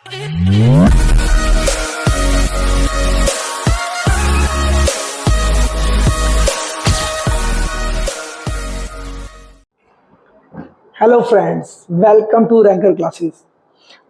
Hello friends, welcome to Ranker classes.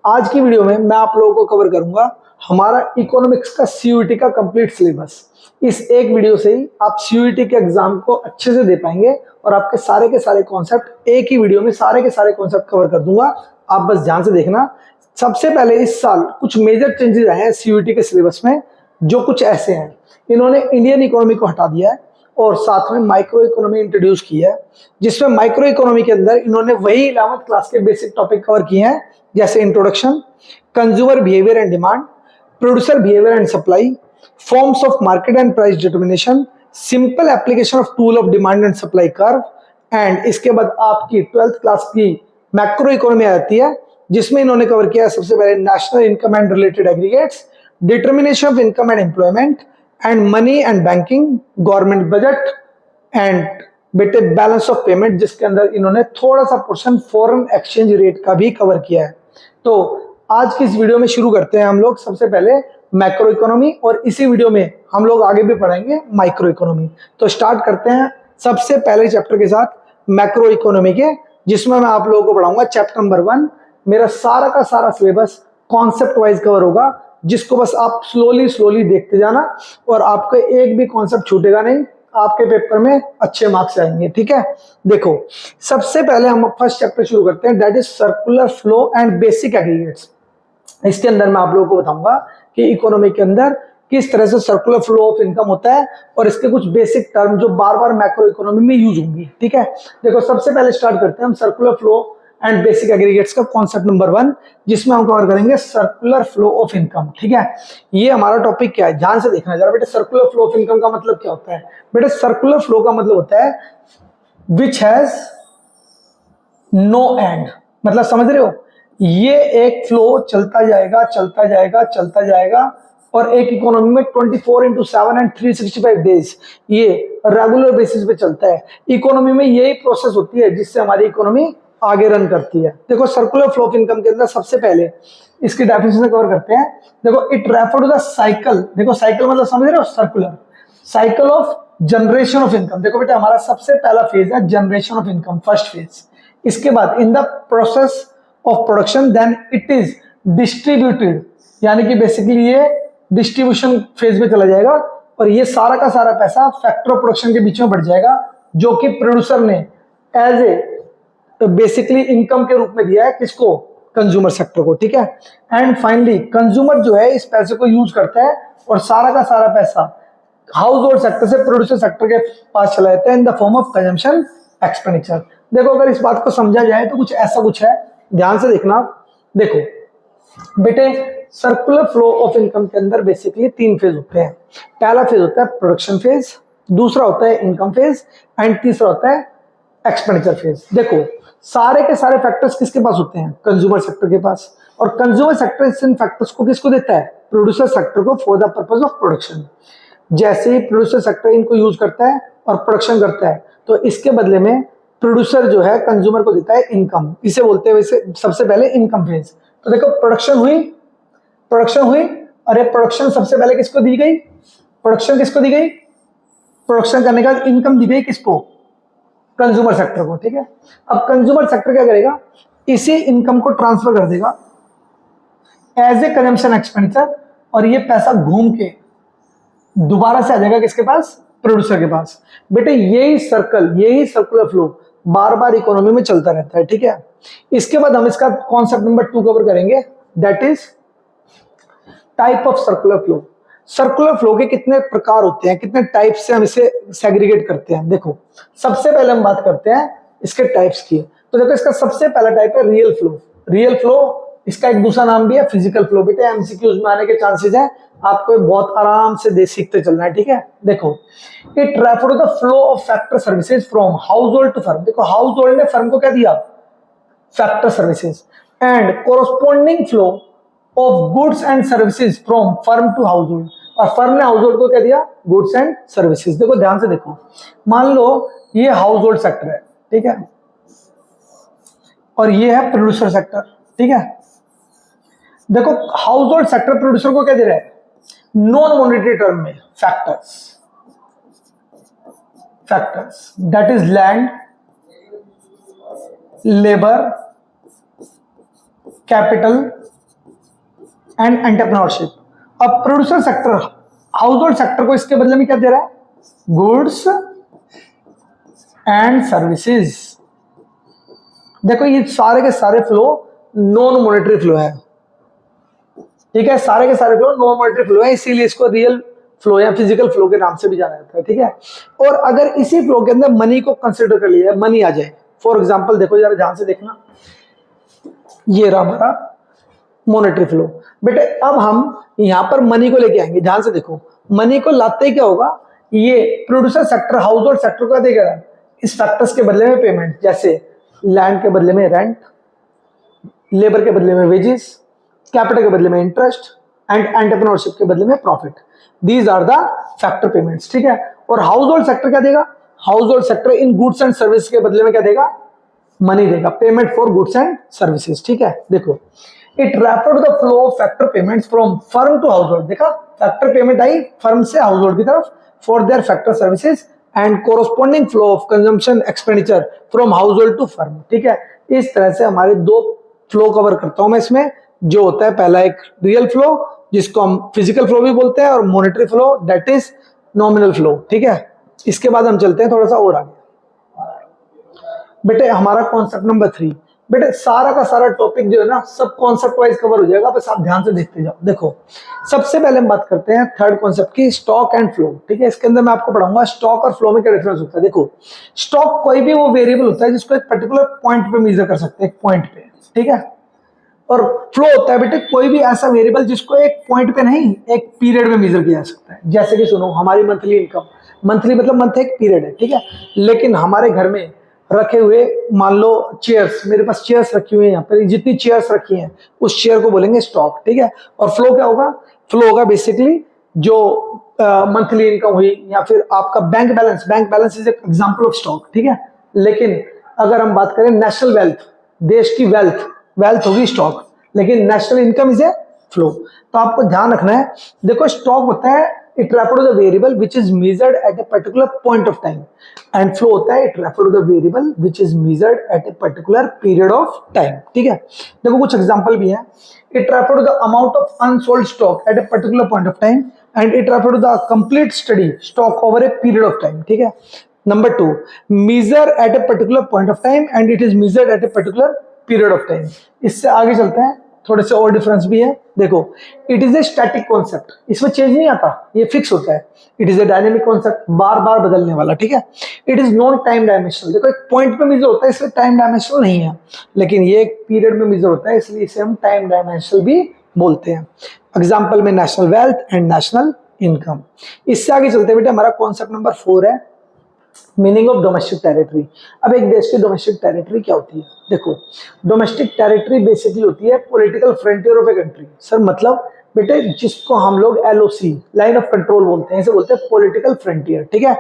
आज की video में मैं आप लोगों को कवर करूंगा हमारा इकोनॉमिक्स का सीयूईटी का कंप्लीट सिलेबस। इस एक वीडियो से ही आप सीयूईटी के एग्जाम को अच्छे से दे पाएंगे और आपके सारे के सारे कॉन्सेप्ट एक ही वीडियो में सारे के सारे कॉन्सेप्ट कवर कर दूंगा। आप बस ध्यान से देखना। सबसे पहले इस साल कुछ मेजर चेंजेस आए हैं सीयूईटी के सिलेबस में, जो कुछ ऐसे हैं। इन्होंने इंडियन इकोनॉमी को हटा दिया है और साथ में माइक्रो इकोनॉमी इंट्रोड्यूस की है, जिसमें माइक्रो इकोनॉमी के अंदर इन्होंने वही 11th क्लास के बेसिक टॉपिक कवर किए हैं, जैसे introduction, consumer behaviour and demand, producer behaviour and supply, forms of market and price determination, simple application of tool of demand and supply curve. And इसके बाद आपकी 12th क्लास की macro economy आती है, जिसमें इन्होंने कवर किया है सबसे पहले national income and related aggregates, determination of income and employment and money and banking, government budget and बेटे बैलेंस ऑफ पेमेंट, जिसके अंदर इन्होंने थोड़ा सा पोर्शन फॉरेन एक्सचेंज रेट का भी कवर किया है। तो आज की इस वीडियो में शुरू करते हैं हम लोग सबसे पहले मैक्रो इकोनॉमी, और इसी वीडियो में हम लोग आगे भी पढ़ेंगे माइक्रो इकोनॉमी। तो स्टार्ट करते हैं सबसे पहले चैप्टर के साथ, मैक्रो इकोनॉमी के, जिसमें मैं आप लोगों को पढ़ाऊंगा चैप्टर नंबर 1। मेरा सारा का सारा सिलेबस कॉन्सेप्ट वाइज कवर होगा, जिसको बस आप स्लोली देखते जाना और आपका एक भी कॉन्सेप्ट छूटेगा नहीं। आपके पेपर में अच्छे मार्क्स आएंगे, ठीक है। देखो, सबसे पहले हम फर्स्ट चैप्टर शुरू करते हैं, that is circular flow and basic aggregates. इसके अंदर मैं आप लोगों को बताऊंगा कि इकोनॉमी के अंदर किस तरह से सर्कुलर फ्लो ऑफ इनकम होता है और इसके कुछ बेसिक टर्म जो बार बार मैक्रो इकोनॉमी में यूज होंगी, ठीक है। देखो, सबसे पहले स्टार्ट करते हैं हम circular flow and basic aggregates का कॉन्सेप्ट नंबर 1, जिसमें हम कवर करेंगे सर्कुलर फ्लो ऑफ इनकम, ठीक है। ये हमारा टॉपिक क्या है, ध्यान से देखना जरा बेटे। सर्कुलर फ्लो ऑफ इनकम का मतलब क्या होता है बेटे? सर्कुलर फ्लो का मतलब होता है विच हैज नो एंड। मतलब समझ रहे हो, ये एक फ्लो चलता जाएगा चलता जाएगा चलता जाएगा, और एक इकोनॉमी में 24/7 एंड 365 डेज ये रेगुलर बेसिस पे चलता है। इकोनॉमी में यही प्रोसेस होती है जिससे हमारी इकोनॉमी आगे रन करती है। देखो, सर्कुलर फ्लो ऑफ इनकम के अंदर सबसे पहले इसकी डेफिनेशन कवर करते हैं। देखो, it refer to the cycle. देखो, साइकिल मतलब समझ रहे हो, circular cycle of generation of income. देखो बेटा, हमारा सबसे पहला फेज है generation of income, first phase. इसके बाद in the process of production then it is distributed, यानी कि बेसिकली ये डिस्ट्रीब्यूशन फेज में चला जाएगा और ये सारा का सारा पैसा फैक्टर ऑफ प्रोडक्शन के बीच में बढ़ जाएगा, जो कि प्रोड्यूसर ने एज ए बेसिकली इनकम के रूप में दिया है किसको? कंज्यूमर सेक्टर को, ठीक है। एंड फाइनली कंज्यूमर जो है इस पैसे को यूज करता है और सारा का सारा पैसा हाउस होल्ड सेक्टर से प्रोड्यूसर सेक्टर के पास चला जाता है in the form of consumption expenditure. देखो, अगर इस बात को समझा जाए तो कुछ ऐसा कुछ है, ध्यान से देखना। देखो बेटे, सर्कुलर फ्लो ऑफ इनकम के अंदर बेसिकली 3 फेज होते हैं। पहला फेज होता है प्रोडक्शन फेज, दूसरा होता है इनकम फेज एंड तीसरा होता है एक्सपेंडिचर फेज। देखो, सारे के सारे फैक्टर्स किसके पास होते हैं? कंज्यूमर सेक्टर के पास। और कंज्यूमर सेक्टर इन फैक्टर्स को किसको देता है? प्रोड्यूसर सेक्टर को, for the purpose of production. जैसे ही प्रोड्यूसर सेक्टर इनको यूज करता है और प्रोडक्शन करता है, तो इसके बदले में प्रोड्यूसर जो है कंज्यूमर को देता है इनकम। इसे बोलते हैं वैसे सबसे पहले इनकम फेज। तो देखो, प्रोडक्शन हुई, अरे प्रोडक्शन सबसे पहले किसको दी गई? प्रोडक्शन किसको दी गई? प्रोडक्शन करने का इनकम दी गई किसको? कंज्यूमर सेक्टर को, ठीक है। अब कंज्यूमर सेक्टर क्या करेगा? इसी इनकम को ट्रांसफर कर देगा एज ए कंजम्पशन एक्सपेंडिचर, और ये पैसा घूम के दोबारा से आ जाएगा किसके पास? प्रोड्यूसर के पास। बेटे, यही सर्कुलर फ्लो बार बार इकोनॉमी में चलता रहता है, ठीक है। इसके बाद हम इसका कॉन्सेप्ट नंबर 2 कवर करेंगे, that is type of circular flow. Circular flow के कितने प्रकार होते हैं, कितने टाइप से हम इसे सेग्रीगेट करते हैं। देखो, सबसे पहले हम बात करते हैं इसके टाइप्स की। तो देखो, इसका सबसे पहला टाइप है रियल फ्लो। रियल फ्लो, इसका एक दूसरा नाम भी है फिजिकल फ्लो। बेटे, एमसीक्यूज में आने के चांसेस हैं, आपको बहुत आराम से सीखते चलना है, ठीक है। देखो, it refer to the flow of factor services from household to firm. देखो, हाउस होल्ड ने फर्म को क्या दिया? Factor services. And corresponding flow of goods and services from firm to household, और फर्म ने household को क्या दिया? Goods and services. देखो, ध्यान से देखो, मान लो ये हाउस होल्ड सेक्टर है, ठीक है, और ये है प्रोड्यूसर सेक्टर, ठीक है। देखो हाउस होल्ड सेक्टर प्रोड्यूसर को क्या दे रहा है, नॉन मॉनेटरी टर्म में factors, factors that is land, labour, capital and entrepreneurship. अब producer sector household sector को इसके बदले में क्या दे रहा है, गुड्स एंड सर्विसेज। देखो ये सारे के सारे फ्लो नॉन मॉनेटरी फ्लो है, ठीक है, सारे के सारे फ्लो नॉन मॉनेटरी फ्लो है, इसीलिए इसको रियल फ्लो या फिजिकल फ्लो के नाम से भी जाना जाता है, ठीक है। और अगर इसी फ्लो के अंदर मनी को कंसिडर कर लिया, मनी आ जाए, फॉर एग्जांपल देखो जरा ध्यान से देखना, ये रहा हमारा मॉनेटरी फ्लो। बेटे अब हम यहां पर मनी को लेके आएंगे, ध्यान से देखो, मनी को लाते ही क्या होगा, ये producer sector household sector को देगा इस फैक्टर्स के बदले में पेमेंट, जैसे लैंड के बदले में रेंट, लेबर के बदले में वेजेस, कैपिटल के बदले में इंटरेस्ट एंड एंटरप्रेन्योरशिप के बदले में profit. These are the factor payments, ठीक है। और हाउस होल्ड सेक्टर क्या देगा, household sector in goods and service के बदले में क्या देगा, मनी देगा, payment for goods and services, ठीक है। देखो it refer to the flow of factor payments from firm to household. देखा फैक्टर पेमेंट आई फर्म से हाउस होल्ड की तरफ for their factor services and corresponding flow of consumption expenditure from household to firm, ठीक है। इस तरह से हमारे दो फ्लो कवर करता हूं मैं इसमें, जो होता है पहला एक रियल फ्लो जिसको हम फिजिकल फ्लो भी बोलते हैं, और monetary flow that is nominal flow, ठीक है। इसके बाद हम चलते हैं थोड़ा सा और आगे। बेटे हमारा कॉन्सेप्ट नंबर 3, बेटे सारा का सारा टॉपिक जो है ना सब कॉन्सेप्ट वाइज कवर हो जाएगा, बस आप ध्यान से देखते जाओ। देखो सबसे पहले हम बात करते हैं थर्ड कॉन्सेप्ट की, स्टॉक एंड फ्लो, ठीक है। इसके अंदर मैं आपको पढ़ाऊंगा स्टॉक और फ्लो में क्या डिफरेंस होता है। देखो स्टॉक कोई भी वो वेरिएबल होता है जिसको एक पर्टिकुलर पॉइंट पे मेजर कर सकते हैं, एक पॉइंट पे, ठीक है। और फ्लो होता है बेटे कोई भी ऐसा वेरिएबल जिसको एक पॉइंट पे नहीं एक पीरियड में मेजर किया जा सकता है। जैसे कि सुनो हमारी मंथली इनकम, मंथली मतलब मंथ एक पीरियड है, ठीक है। लेकिन हमारे घर में रखे हुए मान लो चेयर्स, मेरे पास चेयर्स रखी हुई है, यहाँ पर जितनी चेयर्स रखी हैं उस चेयर को बोलेंगे स्टॉक, ठीक है। और फ्लो क्या होगा, फ्लो होगा बेसिकली जो मंथली इनकम हुई, या फिर आपका bank balance, bank balance is example of stock, ठीक है। लेकिन अगर हम बात करें नेशनल वेल्थ, देश की वेल्थ, वेल्थ होगी स्टॉक, लेकिन national income is a flow. तो आपको ध्यान रखना है, देखो स्टॉक होता है it refer to the variable which is measured at a particular point of time, and flow होता है it refer to the variable which is measured at a particular period of time, ठीक है। देखो कुछ example भी है, it refer to the amount of unsold stock at a particular point of time and it refer to the complete study stock over a period of time, ठीक है। Number 2, measure at a particular point of time and it is measured at a particular period of time। इससे आगे चलते हैं, थोड़े से और difference भी है। देखो it is a static concept, इसमें चेंज नहीं आता, ये फिक्स होता है। It is a dynamic concept, बार बार बदलने वाला, ठीक है। It is non time dimensional, देखो एक पॉइंट पे मेजर होता है इसलिए टाइम डायमेंशनल नहीं है, लेकिन ये एक पीरियड में मेजर होता है इसलिए इसे हम टाइम डायमेंशनल भी बोलते हैं। एग्जाम्पल में national wealth and national income. इससे आगे चलते बेटे हमारा कॉन्सेप्ट नंबर 4 है मीनिंग ऑफ डोमेस्टिक टेरिटरी। अब एक देश की डोमेस्टिक टेरिटरी क्या होती है, देखो डोमेस्टिक टेरिटरी बेसिकली होती है political frontier of a country. Sir मतलब बेटे जिसको हम लोग LOC लाइन ऑफ कंट्रोल बोलते हैं, इसे बोलते हैं पॉलिटिकल फ्रंटियर, ठीक है।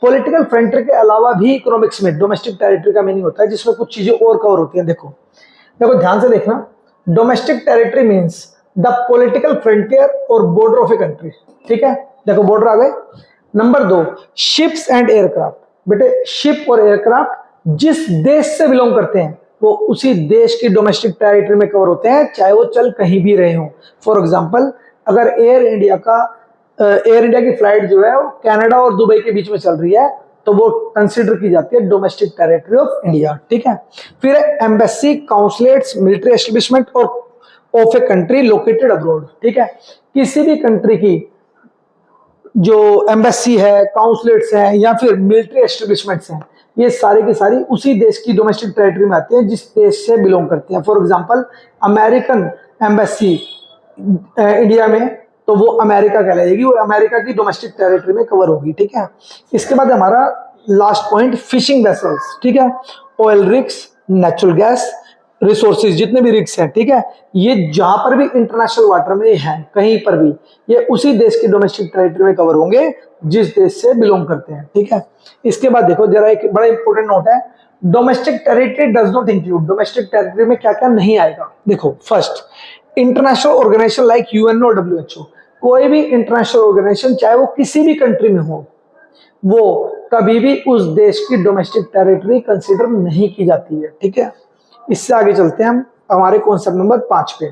पॉलिटिकल फ्रंटियर के अलावा भी इकोनॉमिक्स में डोमेस्टिक टेरिटरी का मीनिंग होता है जिसमें कुछ चीजें और कवर होती हैं। देखो देखो ध्यान से देखना, domestic territory means the political frontier और बॉर्डर ऑफ ए कंट्री, ठीक है। देखो बॉर्डर आ गए। Number 2, ships and aircraft. बेटे शिप और एयरक्राफ्ट जिस देश से बिलोंग करते हैं वो उसी देश की डोमेस्टिक टेरिटरी में कवर होते हैं, चाहे वो चल कहीं भी रहे हो। फॉर एग्जांपल अगर एयर इंडिया की फ्लाइट जो है वो कनाडा और दुबई के बीच में चल रही है तो वो कंसिडर की जाती है डोमेस्टिक टेरिटरी ऑफ इंडिया, ठीक है। फिर एम्बेसी, काउंसलेट्स, मिलिट्री एस्टेब्लिशमेंट और of a country located abroad, ठीक है। किसी भी कंट्री की जो एम्बेसी है, काउंसलेट्स हैं या फिर मिलिट्री एस्टेब्लिशमेंट्स हैं, ये सारी की सारी उसी देश की डोमेस्टिक टेरिटरी में आती है जिस देश से बिलोंग करते हैं। For example American embassy India में तो वो अमेरिका कहलाएगी, वो अमेरिका की डोमेस्टिक टेरिटरी में कवर होगी, ठीक है। इसके बाद हमारा लास्ट पॉइंट फिशिंग वेसल्स, ठीक है। Oil rigs, natural gas resources जितने भी रिग्स हैं, ठीक है, ये जहां पर भी इंटरनेशनल वाटर में है कहीं पर भी ये उसी देश की डोमेस्टिक टेरिटरी में कवर होंगे जिस देश से बिलोंग करते हैं, ठीक है। इसके बाद देखो जरा एक बड़ा इंपॉर्टेंट नोट है, domestic territory does not include, domestic territory में क्या क्या नहीं आएगा। देखो first international organization like UNO और डब्ल्यूएचओ, कोई भी इंटरनेशनल ऑर्गेनाइजेशन चाहे वो किसी भी कंट्री में हो, वो कभी भी उस देश की डोमेस्टिक टेरिटरी कंसीडर नहीं की जाती है। ठीक है, इससे आगे चलते हैं हम हमारे कॉन्सेप्ट नंबर 5 पे।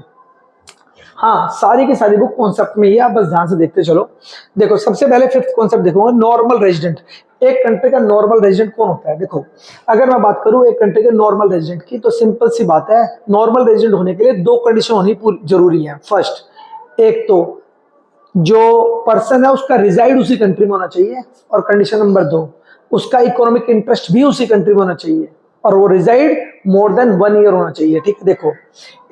हाँ, सारी की सारी बुक कॉन्सेप्ट में ही है, आप बस ध्यान से देखते चलो। देखो, सबसे पहले फिफ्थ कॉन्सेप्ट देखूंगा, नॉर्मल रेजिडेंट। एक कंट्री का नॉर्मल रेजिडेंट कौन होता है? देखो, अगर मैं बात करूं एक कंट्री के नॉर्मल रेजिडेंट की, तो सिंपल सी बात है, नॉर्मल रेजिडेंट होने के लिए दो कंडीशन होनी जरूरी है। फर्स्ट, एक तो जो पर्सन है उसका रिजाइड उसी कंट्री में होना चाहिए, और कंडीशन नंबर 2, उसका इकोनॉमिक इंटरेस्ट भी उसी कंट्री में होना चाहिए, और वो रिजाइड मोर देन 1 ईयर होना चाहिए। ठीक है, देखो,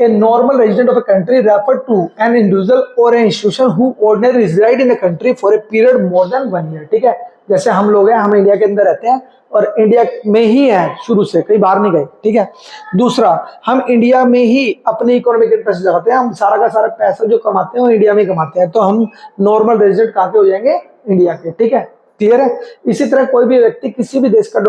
a normal resident of a country refer to an individual और an institution who ordinary reside in a country for a period more than 1 year. ठीक है, जैसे हम लोग हैं, हम इंडिया के अंदर रहते हैं और इंडिया में ही है शुरू से, कहीं बाहर नहीं गए। ठीक है, दूसरा, हम इंडिया में ही अपने इकोनॉमिक इंटरेस्ट लगाते हैं, हम सारा का सारा पैसा जो कमाते हैं वो इंडिया में कमाते हैं, तो हम नॉर्मल रेजिडेंट कहाँ के हो जाएंगे? इंडिया के। ठीक है, क्लियर है? इसी तरह कोई भी व्यक्ति किसी भी देश का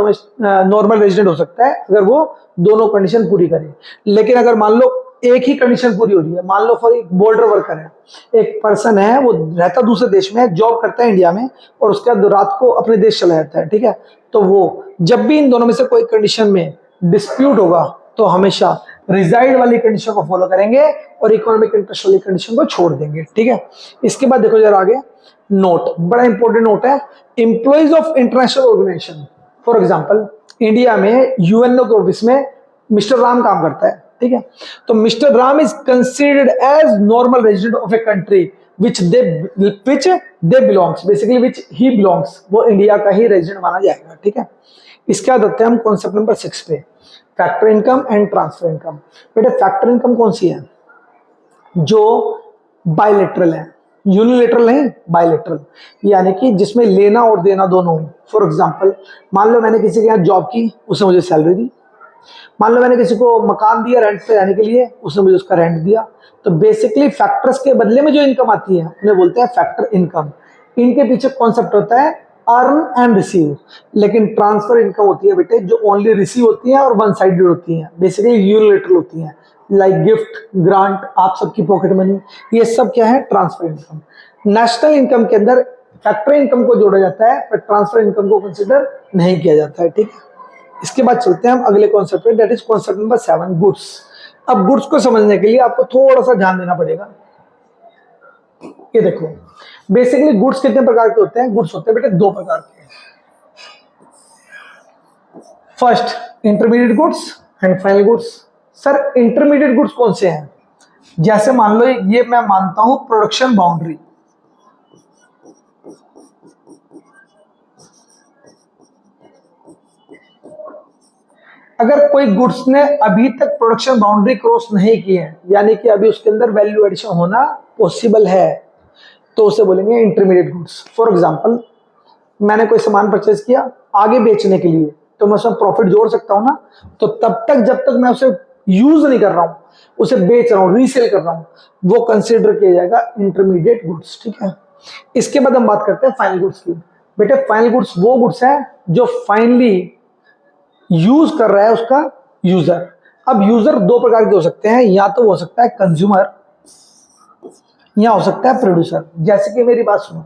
नॉर्मल रेजिडेंट हो सकता है अगर वो दोनों कंडीशन पूरी करे। लेकिन अगर मान लो एक ही कंडीशन पूरी हो रही है, मान लो फॉर एक बॉर्डर वर्कर है, एक पर्सन है, वो रहता दूसरे देश में, जॉब करता है इंडिया में, और उसके बाद रात को अपने देश चला जाता है। ठीक है, तो वो जब भी इन दोनों में से कोई कंडीशन में डिस्प्यूट होगा तो हमेशा रिजाइड वाली कंडीशन को फॉलो करेंगे और इकोनॉमिक इंटरेस्ट वाली कंडीशन को छोड़ देंगे। ठीक है, इसके बाद देखो जरा आगे, नोट, बड़ा इंपॉर्टेंट नोट है, employees of international organization. For example, India में यूएनओ के ऑफिस में मिस्टर राम काम करता है। ठीक है, तो mister Ram is considered as normal resident of a country which they belongs, basically which he belongs, वो इंडिया का ही रेजिडेंट माना जाएगा। ठीक है, इसके बाद आते हैं हम कॉन्सेप्ट नंबर 6 पे, factor income and transfer income. बेटे, फैक्टर इनकम कौन सी है? जो बायलेटरल है, यूनिलेटरल नहीं, बायलेटरल, यानी कि जिसमें लेना और देना दोनों हो। फॉर एग्जाम्पल, मान लो मैंने किसी के यहाँ जॉब की, उसने मुझे सैलरी दी। मान लो मैंने किसी को मकान दिया रेंट पे रहने के लिए, उसने मुझे उसका रेंट दिया। तो बेसिकली फैक्टर्स के बदले में जो इनकम आती है उन्हें बोलते हैं फैक्टर इनकम। इनके पीछे कॉन्सेप्ट होता है अर्न एंड रिसीव। लेकिन ट्रांसफर इनकम होती है बेटे जो ओनली रिसीव होती है और वन साइडेड होती है, बेसिकली यूनिलेटरल होती है, लाइक गिफ्ट, ग्रांट, आप सबकी पॉकेट मनी, ये सब क्या है? Transfer income. नेशनल इनकम के अंदर फैक्टर इनकम को जोड़ा जाता है, पर ट्रांसफर इनकम को कंसिडर नहीं किया जाता है। ठीक है, इसके बाद चलते हैं हम अगले कॉन्सेप्ट पे, that is concept number 7, goods. अब गुड्स को समझने के लिए आपको थोड़ा सा ध्यान देना पड़ेगा। ये देखो, बेसिकली गुड्स कितने प्रकार के होते हैं? गुड्स होते हैं बेटे 2 प्रकार के। First, intermediate goods and final goods. Sir, intermediate goods कौन से हैं? जैसे मान लो ये मैं मानता हूं प्रोडक्शन बाउंड्री, अगर कोई गुड्स ने अभी तक प्रोडक्शन बाउंड्री क्रॉस नहीं की है, यानी कि अभी उसके अंदर वैल्यू एडिशन होना पॉसिबल है, तो उसे बोलेंगे इंटरमीडिएट गुड्स। फॉर एग्जांपल, मैंने कोई सामान परचेज किया आगे बेचने के लिए, तो मैं उसमें प्रॉफिट जोड़ सकता हूं ना, तो तब तक जब तक मैं उसे यूज नहीं कर रहा हूं, उसे बेच रहा हूं, रीसेल कर रहा हूं, वो कंसिडर किया जाएगा इंटरमीडिएट गुड्स। ठीक है, इसके बाद हम बात करते हैं फाइनल गुड्स की। बेटे, फाइनल गुड्स वो गुड्स है जो फाइनली यूज कर रहा है उसका यूजर। अब यूजर 2 प्रकार के हो सकते हैं, या तो हो सकता है कंज्यूमर, या हो सकता है प्रोड्यूसर। जैसे कि मेरी बात सुनो,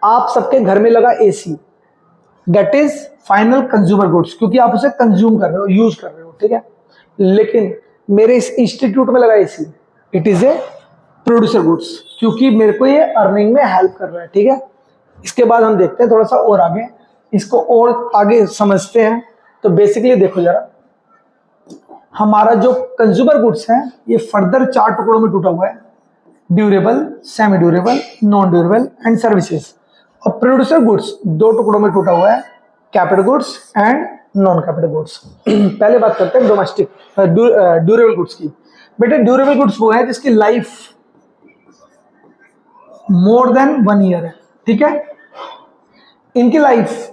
आप सबके घर में लगा AC, that is final consumer goods, क्योंकि आप उसे कंज्यूम कर रहे हो, यूज कर रहे हो। ठीक है, लेकिन मेरे इस इंस्टीट्यूट में लगा AC, it is a producer goods, क्योंकि मेरे को ये अर्निंग में हेल्प कर रहा है। ठीक है, इसके बाद हम देखते हैं थोड़ा सा और आगे, इसको और आगे समझते हैं। तो बेसिकली देखो जरा, हमारा जो कंज्यूमर गुड्स है ये फर्दर 4 टुकड़ों में टूटा हुआ है, durable, semi durable, non durable and services. और प्रोड्यूसर गुड्स 2 टुकड़ों में टूटा हुआ है, capital goods and non capital goods. पहले बात करते हैं डोमेस्टिक ड्यूरेबल गुड्स की। बेटे, ड्यूरेबल गुड्स वो है जिसकी लाइफ मोर देन 1 ईयर है। ठीक है, इनकी लाइफ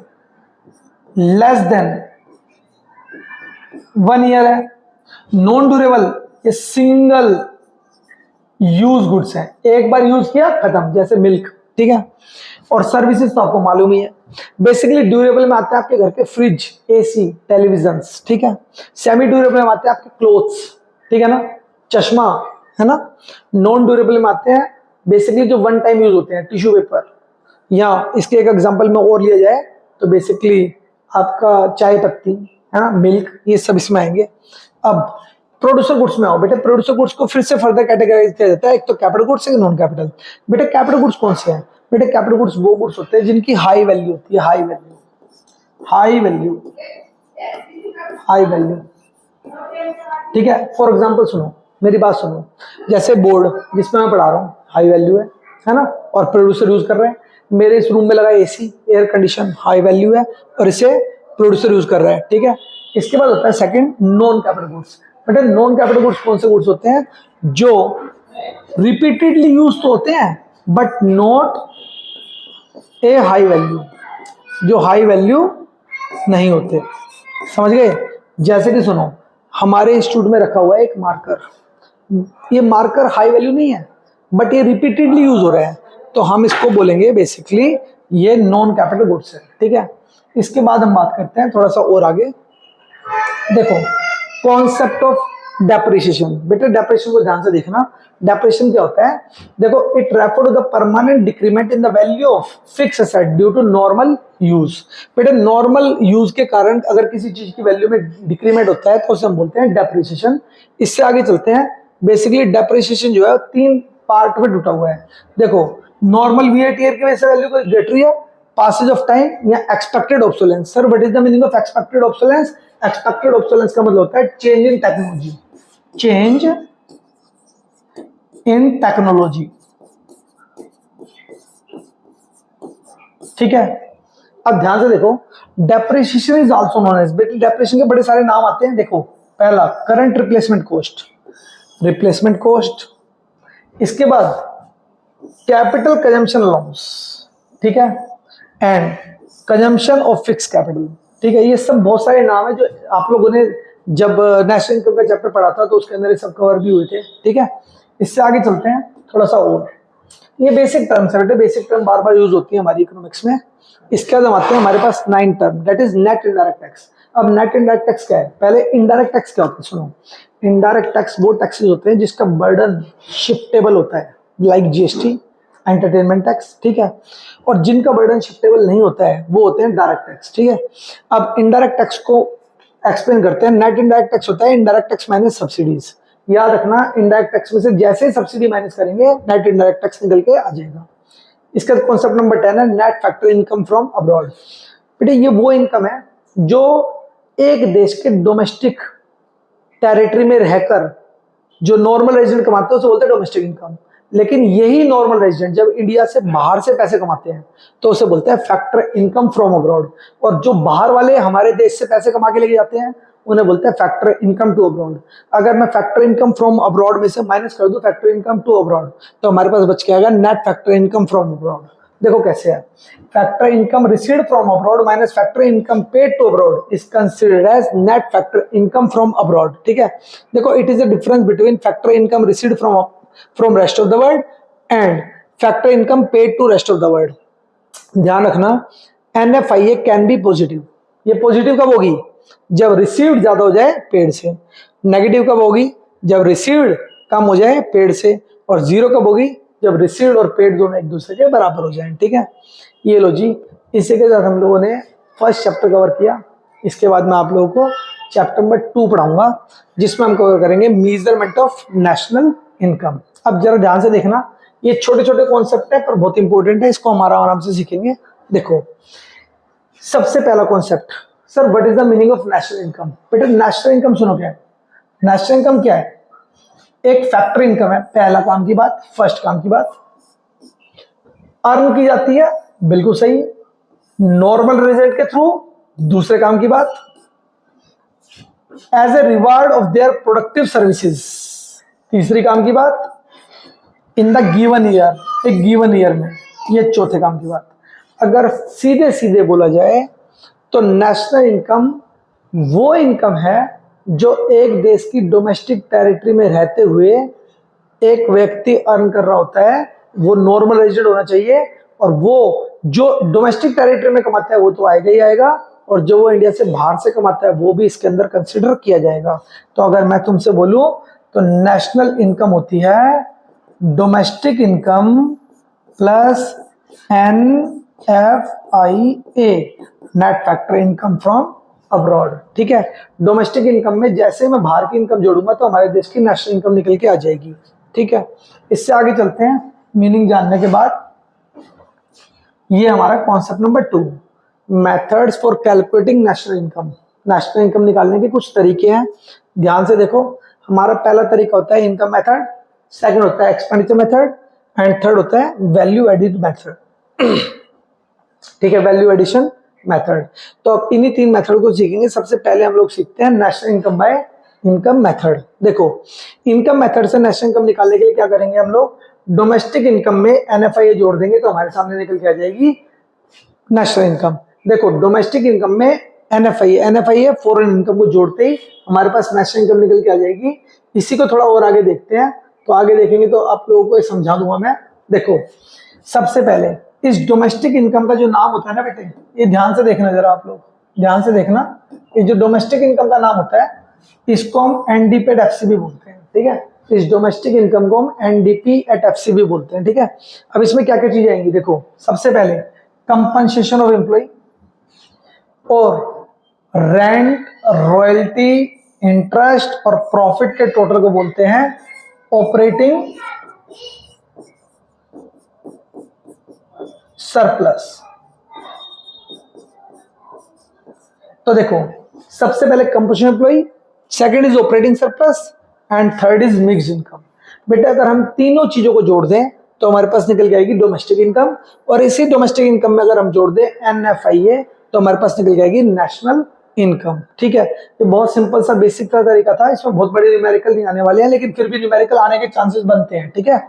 लेस देन 1 ईयर है। नॉन ड्यूरेबल ये सिंगल यूज गुड्स है, एक बार यूज किया खत्म, जैसे मिल्क। ठीक है, और सर्विसेज तो आपको मालूम ही है। बेसिकली ड्यूरेबल में आते हैं आपके घर के फ्रिज, एसी, टेलीविजन। ठीक है, सेमी ड्यूरेबल में आते हैं आपके क्लोथ्स, ठीक है ना, चश्मा, है ना। नॉन ड्यूरेबल में आते हैं बेसिकली जो वन टाइम यूज होते हैं, टिश्यू पेपर, या इसके एक एग्जांपल में और लिया जाए तो बेसिकली आपका चाय पत्ती, है ना, मिल्क, ये सब इसमें आएंगे। अब प्रोड्यूसर गुड्स में आओ बेटा। प्रोड्यूसर गुड्स को फिर से फर्दर कैटेगराइज किया जाता है, एक तो कैपिटल गुड्स, एक नॉन कैपिटल। बेटा कैपिटल गुड्स कौन से हैं? बेटा कैपिटल गुड्स वो गुड्स होते हैं जिनकी हाई वैल्यू होती है, high value, high value, high value, ठीक है। फॉर एग्जाम्पल सुनो, मेरी बात सुनो, जैसे बोर्ड जिसमें मैं पढ़ा रहा हूँ हाई वैल्यू है ना, और प्रोड्यूसर यूज कर रहे हैं। मेरे इस रूम में लगा AC, air condition, high value है और इसे प्रोड्यूसर यूज कर रहा है, ठीक है। इसके बाद होता है सेकंड नॉन कैपिटल गुड्स। बेटा नॉन कैपिटल गुड्स कौन से गुड्स होते हैं? जो रिपीटेडली यूज तो होते हैं but not a high value, जो हाई वैल्यू नहीं होते, समझ गए। जैसे कि सुनो, हमारे इंस्टीट्यूट में रखा हुआ है एक मार्कर, ये मार्कर हाई वैल्यू नहीं है बट ये रिपीटेडली यूज हो रहा है, तो हम इसको बोलेंगे बेसिकली ये नॉन कैपिटल गुड्स है, ठीक है। इसके बाद हम बात करते हैं थोड़ा सा और आगे। देखो कॉन्सेप्ट ऑफ डेप्रिसिएशन। बेटा डेप्रिसिएशन को ध्यान से देखना। डेप्रिसिएशन क्या होता है? देखो it refer to the permanent decrement in the value of fix asset due to normal use. बेटा नॉर्मल यूज के कारण अगर किसी चीज की वैल्यू में डिक्रीमेंट होता है तो उसे हम बोलते हैं डेप्रिसिएशन। इससे आगे चलते हैं। बेसिकली डेप्रिसिएशन जो है तीन पार्ट में टूटा हुआ है। देखो नॉर्मल वीएट ईयर की वजह से वैल्यू को घट रही है, पासेज ऑफ टाइम, या expected obsolescence. Sir what is the meaning of expected obsolescence? Expected obsolescence का मतलब होता है change in technology, change in technology, ठीक है। अब ध्यान से देखो, depreciation is also known as, बेटा डेप्रिसिएशन के बड़े सारे नाम आते हैं। देखो पहला current replacement cost, replacement cost. इसके बाद कैपिटल कंजम्पशन अलाउंस, ठीक है, and consumption of fix capital, ठीक है। ये सब बहुत सारे नाम है जो आप लोगों ने जब नेशनल इनकम का चैप्टर पढ़ा था तो उसके अंदर ये सब कवर भी हुए थे, ठीक है। इससे आगे चलते हैं थोड़ा सा और। ये बेसिक टर्म्स है बेटे, बेसिक टर्म बार बार यूज होती है हमारी इकोनॉमिक्स में। इसके बाद हम आते हैं हमारे पास 9 term, that is net indirect tax. अब नेट इनडायरेक्ट टैक्स क्या है? पहले इनडायरेक्ट टैक्स क्या होता है सुनो। इनडायरेक्ट टैक्स वो टैक्सेस होते हैं जिसका बर्डन शिफ्टेबल होता है, लाइक जीएसटी, एंटरटेनमेंट टैक्स, ठीक है। और जिनका बर्डन शिफ्टेबल नहीं होता है वो होते हैं डायरेक्ट टैक्स, ठीक है। अब इनडायरेक्ट टैक्स को एक्सप्लेन करते हैं। नेट इनडायरेक्ट टैक्स होता है इनडायरेक्ट टैक्स माइनस सब्सिडीज। याद रखना, इनडायरेक्ट टैक्स में से जैसे ही सब्सिडी माइनस करेंगे नेट इनडायरेक्ट टैक्स निकल के आ जाएगा। इसका कॉन्सेप्ट नंबर 10 है net factor income from abroad. बेटे ये वो इनकम है जो एक देश के डोमेस्टिक टेरिटरी में रहकर जो नॉर्मल रेजिडेंट कमाते हैं उसे बोलते हैं डोमेस्टिक इनकम। लेकिन यही नॉर्मल रेजिडेंट जब इंडिया से बाहर से पैसे कमाते हैं तो उसे बोलते हैं फैक्टर इनकम फ्रॉम अब्रॉड। और जो बाहर वाले हमारे देश से पैसे कमा के लेके जाते हैं उन्हें बोलते हैं फैक्टर इनकम टू अब्रॉड। अगर मैं फैक्टर इनकम फ्रॉम अब्रॉड में से माइनस कर दूं फैक्टर इनकम टू अब्रॉड तो हमारे पास बच के आएगा net factor income from abroad. देखो कैसे है, factor income received from abroad minus factor income paid to abroad is considered as net factor income from abroad, ठीक है। देखो it is the difference between factor income received from rest of the world and factor income paid to rest of the world. ध्यान रखना NFIA can be positive. ये positive कब होगी? जब received ज्यादा हो जाए पेड से। नेगेटिव कब होगी? जब रिसीव्ड कम हो जाए पेड से। और जीरो कब होगी? जब रिसीव्ड और पेड दोनों एक दूसरे के बराबर हो जाए, ठीक है। ये लो जी, इसी के साथ हम लोगों ने फर्स्ट चैप्टर कवर किया। इसके बाद मैं आप लोगों को चैप्टर नंबर 2 पढ़ाऊंगा जिसमें हम कवर करेंगे मेजरमेंट ऑफ नेशनल इनकम। अब जरा ध्यान से देखना, ये छोटे छोटे कॉन्सेप्ट है पर बहुत इंपॉर्टेंट है, इसको हम आराम से सीखेंगे। देखो सबसे पहला concept, sir what is the meaning of national income? बेटा नेशनल इनकम सुनो क्या है। नेशनल इनकम क्या है? एक फैक्टर इनकम है, पहला काम की बात, फर्स्ट काम की बात। अर्न की जाती है, बिल्कुल सही, नॉर्मल रेजिडेंट के थ्रू, दूसरे काम की बात। As a reward of their productive services, तीसरी काम की बात। इन द गिवन ईयर, एक गिवन ईयर में, ये चौथे काम की बात। अगर सीधे सीधे बोला जाए तो नेशनल इनकम वो इनकम है जो एक देश की डोमेस्टिक टेरिटरी में रहते हुए एक व्यक्ति अर्न कर रहा होता है। वो नॉर्मल रेजिडेंट होना चाहिए और वो जो डोमेस्टिक टेरिटरी में कमाता है वो तो आएगा ही आएगा, और जो वो इंडिया से बाहर से कमाता है वो भी इसके अंदर कंसिडर किया जाएगा। तो अगर मैं तुमसे बोलूं तो नेशनल इनकम होती है domestic income plus NFIA, net factor income from abroad. ठीक है, डोमेस्टिक इनकम में जैसे मैं बाहर की इनकम जोड़ूंगा तो हमारे देश की नेशनल इनकम निकल के आ जाएगी। ठीक है, इससे आगे चलते हैं। मीनिंग जानने के बाद ये हमारा concept number 2, methods for calculating national income. National income निकालने के कुछ तरीके हैं, ध्यान से देखो। हमारा पहला तरीका होता है इनकम मेथड, सेकंड होता है एक्सपेंडिचर मेथड एंड थर्ड होता है वैल्यू एडिड मेथड। ठीक है, वैल्यू एडिशन मेथड। तो अब इन्हीं 3 मेथड को सीखेंगे। सबसे पहले हम लोग सीखते हैं national income by income method. देखो, इनकम मेथड से नेशनल इनकम निकालने के लिए क्या करेंगे हम लोग, डोमेस्टिक इनकम में NFIA जोड़ देंगे तो हमारे सामने निकल के आ जाएगी नेशनल इनकम। देखो, डोमेस्टिक इनकम में NFIA फॉरेन इनकम को जोड़ते ही हमारे पास नेशनल इनकम निकल के आ जाएगी। इसी को थोड़ा और आगे देखते हैं, तो आगे देखेंगे तो आप लोगों को समझा दूंगा मैं। देखो, सबसे पहले इस डोमेस्टिक इनकम का जो नाम होता है ना बेटे, ये ध्यान से देखना, जरा आप लोग ध्यान से देखना। ये जो डोमेस्टिक इनकम का नाम होता है इसको हम NDP एट FCB बोलते हैं। ठीक है, इस डोमेस्टिक इनकम को हम NDP एट FCB बोलते हैं। ठीक है, अब इसमें क्या क्या चीजें आएंगी, देखो। सबसे पहले कंपनसेशन ऑफ एम्प्लॉय और रेंट, रॉयल्टी, इंटरेस्ट और प्रॉफिट के टोटल को बोलते हैं ऑपरेटिंग सरप्लस। तो देखो, सबसे पहले compensation employ, second is operating surplus and third is mixed income. बेटा, अगर हम तीनों चीजों को जोड़ दें तो हमारे पास निकल जाएगी डोमेस्टिक इनकम, और इसी डोमेस्टिक इनकम में अगर हम जोड़ दें NFIA तो हमारे पास निकल जाएगी नेशनल इनकम। ठीक है, ये बहुत सिंपल सा बेसिक का तरीका था। इसमें बहुत बड़े न्यूमेरिकल नहीं आने वाले हैं, लेकिन फिर भी न्यूमेरिकल आने के चांसेस बनते हैं। ठीक है,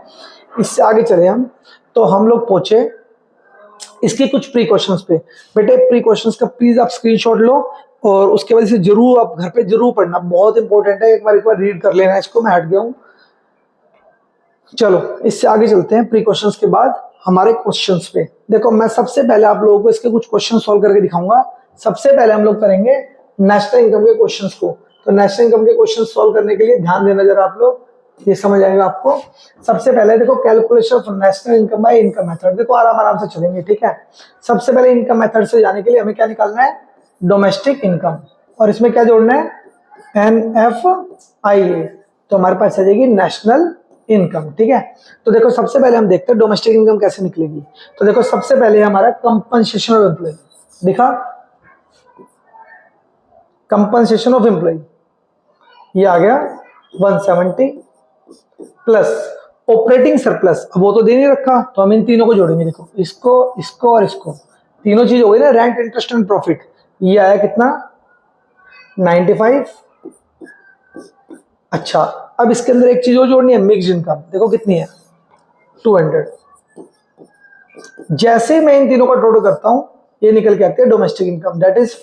इससे आगे चले हम, तो हम लोग पहुंचे इसके कुछ प्री क्वेश्चंस पे। बेटे, प्री क्वेश्चंस का प्लीज आप स्क्रीनशॉट लो और उसके बाद इसे जरूर आप घर पे जरूर पढ़ना, बहुत इंपॉर्टेंट है। एक बार रीड कर लेना इसको, मैं हट गया हूं। चलो, इससे आगे चलते हैं। प्री क्वेश्चंस के बाद हमारे क्वेश्चंस पे। देखो, मैं सबसे पहले आप लोगों को इसके कुछ क्वेश्चन सॉल्व करके दिखाऊंगा। सबसे पहले हम लोग करेंगे नेशनल इनकम के क्वेश्चंस को। तो नेशनल इनकम के क्वेश्चन सॉल्व करने के लिए ध्यान देना जरा आप लोग, ये समझ आएगा आपको। सबसे पहले देखो, calculation of national income by income method. देखो, आराम से चलेंगे। ठीक है, सबसे पहले इनकम मेथड से जाने के लिए हमें क्या निकालना है, डोमेस्टिक इनकम, और इसमें क्या जोड़ना है, NFIA, तो हमारे पास आ जाएगी नेशनल इनकम। ठीक है, तो देखो, सबसे पहले हम देखते हैं डोमेस्टिक इनकम कैसे निकलेगी। तो देखो, सबसे पहले हमारा कंपनसेशन ऑफ एम्प्लॉय दिखा, कंपनसेशन ऑफ एम्प्लॉय ये आ गया 170 प्लस ऑपरेटिंग सरप्लस। अब वो तो दे नहीं रखा, तो हम इन तीनों को जोड़ेंगे। देखो, इसको, इसको और इसको, तीनों चीज हो गई ना, रेंट, इंटरेस्ट एंड प्रॉफिट। ये आया कितना, 95। अच्छा, अब इसके अंदर एक चीज और जोड़नी है, मिक्स्ड इनकम। देखो कितनी है, 200। जैसे मैं इन तीनों का टोटल करता हूं, ये निकल के आती है डोमेस्टिक इनकम, दैट इज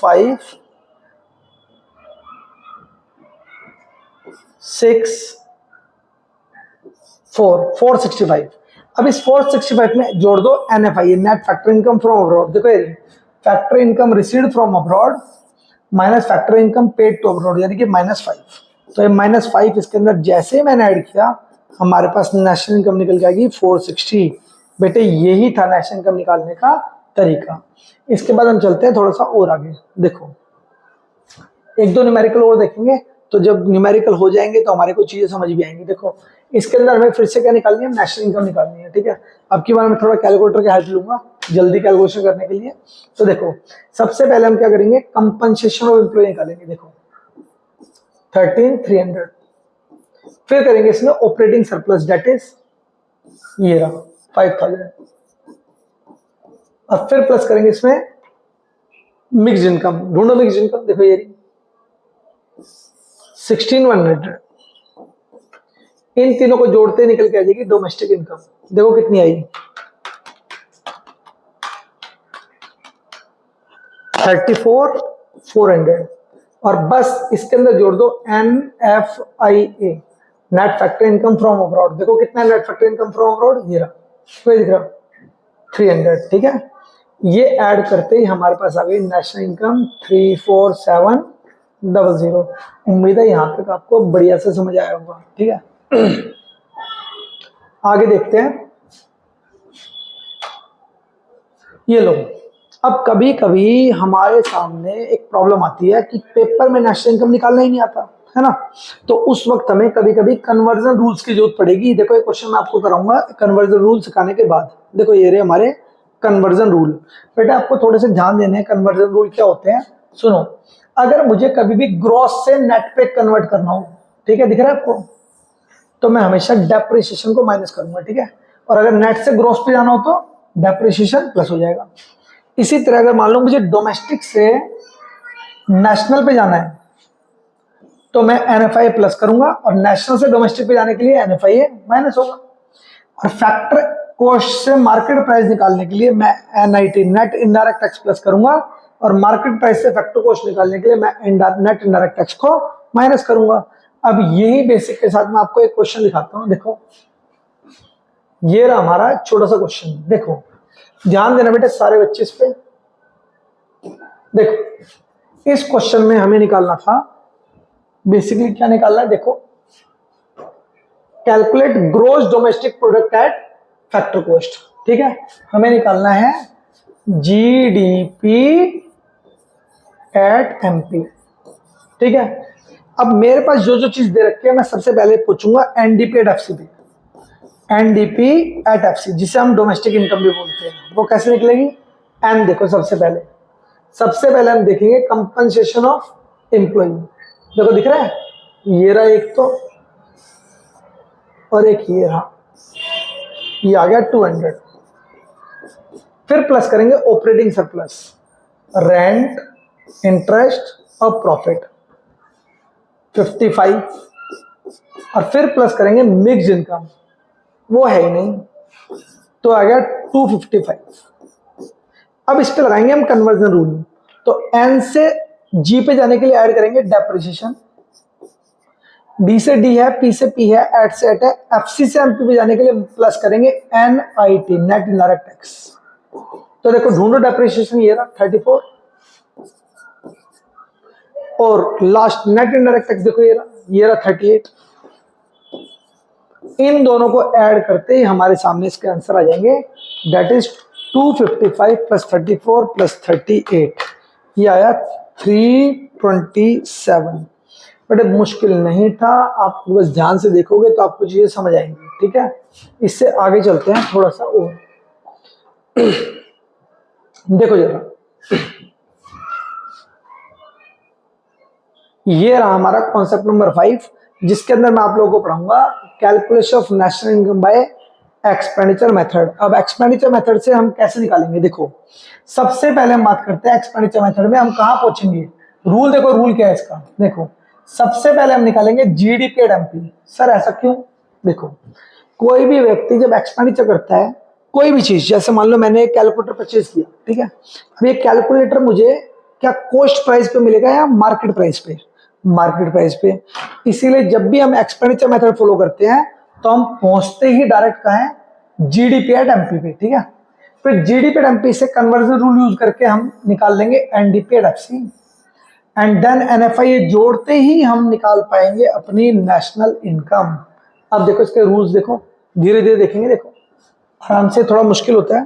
465। अब इस 465 में जोड़ दो NFIA, net factor income from abroad. देखो, factor income received from abroad minus factor income paid to abroad, यानी कि -5। तो ये -5 इसके अंदर जैसे ही मैंने ऐड किया, हमारे पास नेशनल इनकम निकल जाएगी 460। बेटे, यही था नेशनल इनकम निकालने का तरीका। इसके बाद हम चलते हैं थोड़ा सा और आगे। देखो, एक दो न्यूमेरिकल और देखेंगे, तो जब न्यूमेरिकल हो जाएंगे तो हमारे को चीजें समझ भी आएंगी। देखो, इसके अंदर हमें फिर से क्या निकालनी है, नेशनल इनकम निकालनी है। ठीक है, अब की बार मैं थोड़ा कैलकुलेटर की हेल्प लूंगा जल्दी कैलकुलेशन करने के लिए। तो देखो, सबसे पहले हम क्या करेंगे, कंपनसेशन ऑफ एम्प्लॉय निकालेंगे। देखो, 13300, फिर करेंगे इसमें ऑपरेटिंग सरप्लस, दैट इज ये रहा 5000, और फिर प्लस करेंगे इसमें मिक्स्ड इनकम। ढूंढो मिक्स्ड इनकम, देखो ये 16100। इन तीनों को जोड़ते निकल के आ जाएगी डोमेस्टिक इनकम। देखो कितनी आई, 34,400, और बस इसके अंदर जोड़ दो NFIA, net factor income from abroad. देखो कितना net factor income from abroad, ये रहा, कोई दिख रहा, 300। ठीक है, ये ऐड करते ही हमारे पास आ गई नेशनल इनकम 347 00। उम्मीद है यहाँ तक आपको बढ़िया से समझ आया होगा। ठीक है, आगे देखते हैं। ये लो, अब कभी कभी हमारे सामने एक प्रॉब्लम आती है कि पेपर में नेशनल इनकम निकालना ही नहीं आता है ना, तो उस वक्त हमें कभी कभी कन्वर्जन रूल्स की जरूरत पड़ेगी। देखो ये क्वेश्चन मैं आपको कराऊंगा कन्वर्जन रूल सिखाने के बाद। देखो ये रहे हमारे कन्वर्जन रूल। बेटा आपको थोड़े से ध्यान देने हैं कन्वर्जन रूल क्या होते हैं। सुनो, अगर मुझे कभी भी ग्रॉस से नेट पे कन्वर्ट करना हो, ठीक है, दिख रहा है आपको, तो मैं हमेशा डेप्रिसिएशन को माइनस करूंगा। ठीक है, और अगर नेट से ग्रॉस पे जाना हो तो डेप्रिसिएशन प्लस हो जाएगा। इसी तरह अगर मान लो मुझे डोमेस्टिक से नेशनल पे जाना है तो मैं एनएफआई प्लस करूंगा, और नेशनल से डोमेस्टिक पे जाने के लिए एनएफआई माइनस होगा। और फैक्टर कॉस्ट से मार्केट प्राइस निकालने के लिए मैं NIT net indirect tax plus करूंगा, और मार्केट प्राइस से फैक्टर कॉस्ट निकालने के लिए मैं नेट इनडायरेक्ट टैक्स को माइनस करूंगा। अब यही बेसिक के साथ मैं आपको एक क्वेश्चन दिखाता हूं। देखो ये रहा हमारा छोटा सा क्वेश्चन। देखो ध्यान देना बेटे सारे बच्चे इस पे। देखो इस क्वेश्चन में हमें निकालना था, बेसिकली क्या निकालना है, देखो calculate gross domestic product at factor cost. ठीक है, हमें निकालना है जीडीपी एट एमपी। ठीक है, अब मेरे पास जो जो चीज दे रखी है मैं सबसे पहले पूछूंगा NDP at FCP. NDP at FC जिसे हम डोमेस्टिक इनकम भी बोलते हैं, वो कैसे निकलेगी। एन देखो सबसे पहले हम देखेंगे कंपनसेशन ऑफ एम्प्लॉय। देखो दिख रहा है, ये रहा एक तो, और एक ये रहा, ये आ गया 200। फिर प्लस करेंगे ऑपरेटिंग सरप्लस, रेंट, इंटरेस्ट और प्रॉफिट 55, और फिर प्लस करेंगे मिक्स्ड इनकम, वो है ही नहीं, तो आ गया 255। अब इस पे लगाएंगे हम कन्वर्जन रूल। तो एन से जी पे जाने के लिए ऐड करेंगे डेप्रिसिएशन, डी से डी है, पी से पी है, एट से एट है, एफसी से एमपी पे जाने के लिए प्लस करेंगे एनआईटी नेट इनडायरेक्ट टैक्स। तो देखो ढूंढो डेप्रिसिएशन, ये रहा 34, और लास्ट नेट इनडायरेक्ट टैक्स देखो ये रहा 38। इन दोनों को ऐड करते ही हमारे सामने इसके आंसर आ जाएंगे, दैट इज 255 प्लस 34 प्लस 38, ये आया 327। बट मुश्किल नहीं था, आप बस ध्यान से देखोगे तो आपको चीजें समझ आएंगी। ठीक है, इससे आगे चलते हैं थोड़ा सा और। देखो जरा, ये रहा हमारा कॉन्सेप्ट नंबर 5, जिसके अंदर मैं आप लोगों को पढ़ाऊंगा calculation of national income by expenditure method. अब एक्सपेंडिचर मेथड से हम कैसे निकालेंगे, देखो सबसे पहले हम बात करते हैं एक्सपेंडिचर मेथड में हम कहां पहुंचेंगे। रूल देखो, रूल क्या है इसका, देखो सबसे पहले हम निकालेंगे जीडीपी एट एमपी। सर ऐसा क्यों, देखो कोई भी व्यक्ति जब एक्सपेंडिचर करता है कोई भी चीज, जैसे मान लो मैंने एक कैलकुलेटर परचेज किया, ठीक है, अब ये कैलकुलेटर मुझे क्या कॉस्ट प्राइस पे मिलेगा या मार्केट प्राइस पे, मार्केट प्राइस पे। इसीलिए जब भी हम एक्सपेंडिचर मेथड फॉलो करते हैं तो हम पहुंचते ही डायरेक्ट कहाँ है, जीडीपी एट एमपी पे। ठीक है, फिर जीडीपी एट एमपी से कन्वर्जन रूल यूज करके हम निकाल लेंगे NDP at FC, and then NFI जोड़ते ही हम निकाल पाएंगे अपनी नेशनल इनकम। अब देखो इसके रूल्स देखो, धीरे धीरे देखेंगे, देखो आराम से, थोड़ा मुश्किल होता है।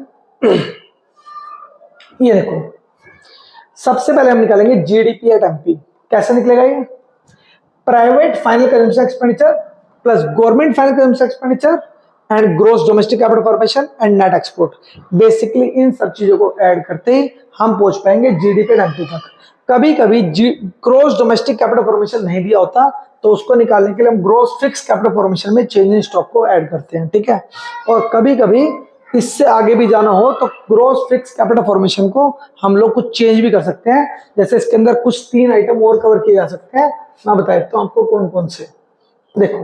ये देखो सबसे पहले हम निकालेंगे जीडीपी एट एमपी। कैसे निकलेगा ये, private final consumption expenditure plus government final consumption expenditure and gross domestic capital formation and net export. Basically इन सब चीजों को ऐड करते ही हम पहुंच पाएंगे जीडीपी एट एमपी तक। कभी कभी ग्रोस डोमेस्टिक कैपिटल फॉर्मेशन नहीं दिया होता तो उसको निकालने के लिए हम ग्रोस फिक्स कैपिटल फॉर्मेशन में चेंज इन स्टॉक को ऐड करते हैं। ठीक है, और कभी कभी इससे आगे भी जाना हो तो ग्रोस फिक्स कैपिटल फॉर्मेशन को हम लोग कुछ चेंज भी कर सकते हैं। जैसे इसके अंदर कुछ 3 आइटम और कवर किए जा सकते हैं, मैं बता देता हूं आपको कौन कौन से। देखो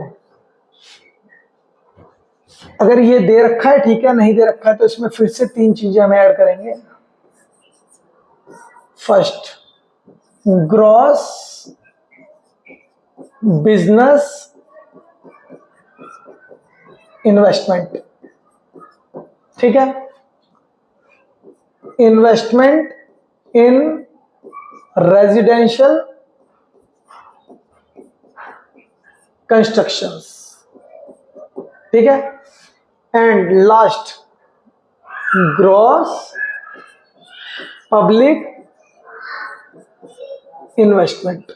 अगर ये दे रखा है, ठीक है, नहीं दे रखा है तो इसमें फिर से 3 चीजें हम ऐड करेंगे। First, gross business investment. ठीक है, इन्वेस्टमेंट इन रेजिडेंशियल कंस्ट्रक्शंस, ठीक है, and last gross public investment.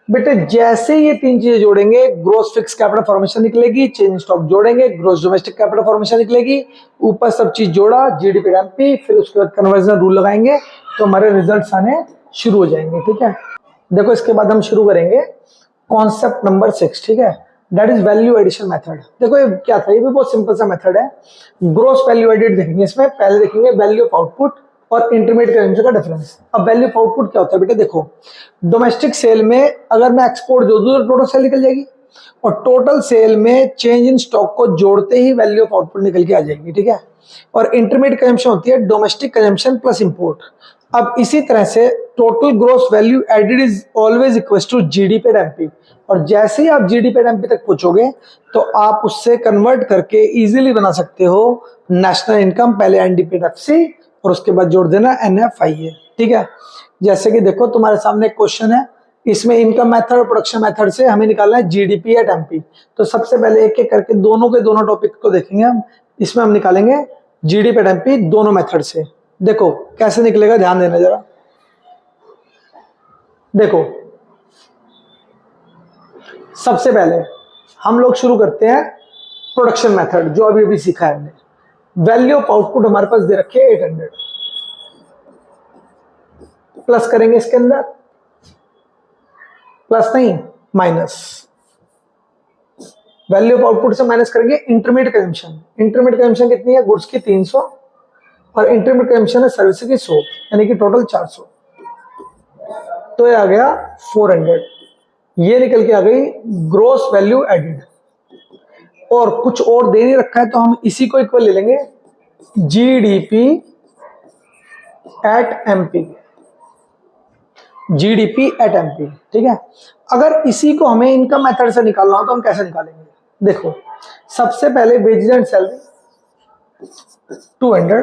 बेटे जैसे ये तीन चीजें जोड़ेंगे, ग्रोस फिक्स कैपिटल फॉर्मेशन निकलेगी, चेंज स्टॉक जोड़ेंगे, ग्रोस डोमेस्टिक कैपिटल फॉर्मेशन निकलेगी, ऊपर सब चीज जोड़ा, जीडीपी एमपी, फिर उसके बाद कन्वर्जन रूल लगाएंगे तो हमारे रिजल्ट्स आने शुरू हो जाएंगे, ठीक है। देखो इसके बाद हम शुरू करेंगे कॉन्सेप्ट नंबर 6, ठीक है, that is value addition method. देखो ये क्या था, ये भी बहुत सिंपल सा मेथड है। ग्रोस वैल्यू एडिड देखेंगे इसमें, पहले देखेंगे वैल्यू ऑफ आउटपुट और इंटरमीडिएट कंजम्पशन का डिफरेंस। अब वैल्यू ऑफ आउटपुट क्या होता है बेटे, देखो डोमेस्टिक सेल में अगर मैं एक्सपोर्ट जोड़ दूं तो टोटल सेल निकल जाएगी, और टोटल सेल में चेंज इन स्टॉक को जोड़ते ही वैल्यू ऑफ आउटपुट निकल के आ जाएगी, ठीक है। और इंटरमीडिएट कंजम्पशन होती है डोमेस्टिक कंजम्पशन प्लस इंपोर्ट। अब इसी तरह से total gross value added is always equal to GDP and MP, और जैसे ही आप जीडीपी एंड एमपी तक पहुंचोगे तो आप उससे कन्वर्ट करके इजीली बना सकते हो नेशनल इनकम, पहले एनडीपी और उसके बाद जोड़ देना एनएफआईए, ठीक है। जैसे कि देखो तुम्हारे सामने एक क्वेश्चन है, इसमें इनकम मेथड और प्रोडक्शन मेथड से हमें निकालना है जीडीपी एट एमपी। तो सबसे पहले एक एक करके दोनों के दोनों टॉपिक को देखेंगे हम। इसमें हम निकालेंगे जीडीपी एट एमपी दोनों मेथड से। देखो कैसे निकलेगा, ध्यान देना जरा। देखो सबसे पहले हम लोग शुरू करते हैं प्रोडक्शन मेथड, जो अभी अभी सीखा है हमने। वैल्यू ऑफ आउटपुट हमारे पास दे रखे 800, प्लस करेंगे इसके अंदर, प्लस नहीं माइनस, वैल्यू ऑफ आउटपुट से माइनस करेंगे इंटरमीडिएट कंजम्पशन। इंटरमीडिएट कंजम्पशन कितनी है, गुड्स की 300 और इंटरमीडिएट कंजम्पशन है सर्विस की 100, यानी कि टोटल 400। तो ये आ गया 400, ये निकल के आ गई ग्रोस वैल्यू एडिड। और कुछ और दे नहीं रखा है तो हम इसी को इक्वल ले लेंगे GDP at MP, GDP at MP, ठीक है। अगर इसी को हमें इनकम मेथड से निकालना हो तो हम कैसे निकालेंगे, देखो सबसे पहले wages and salary 200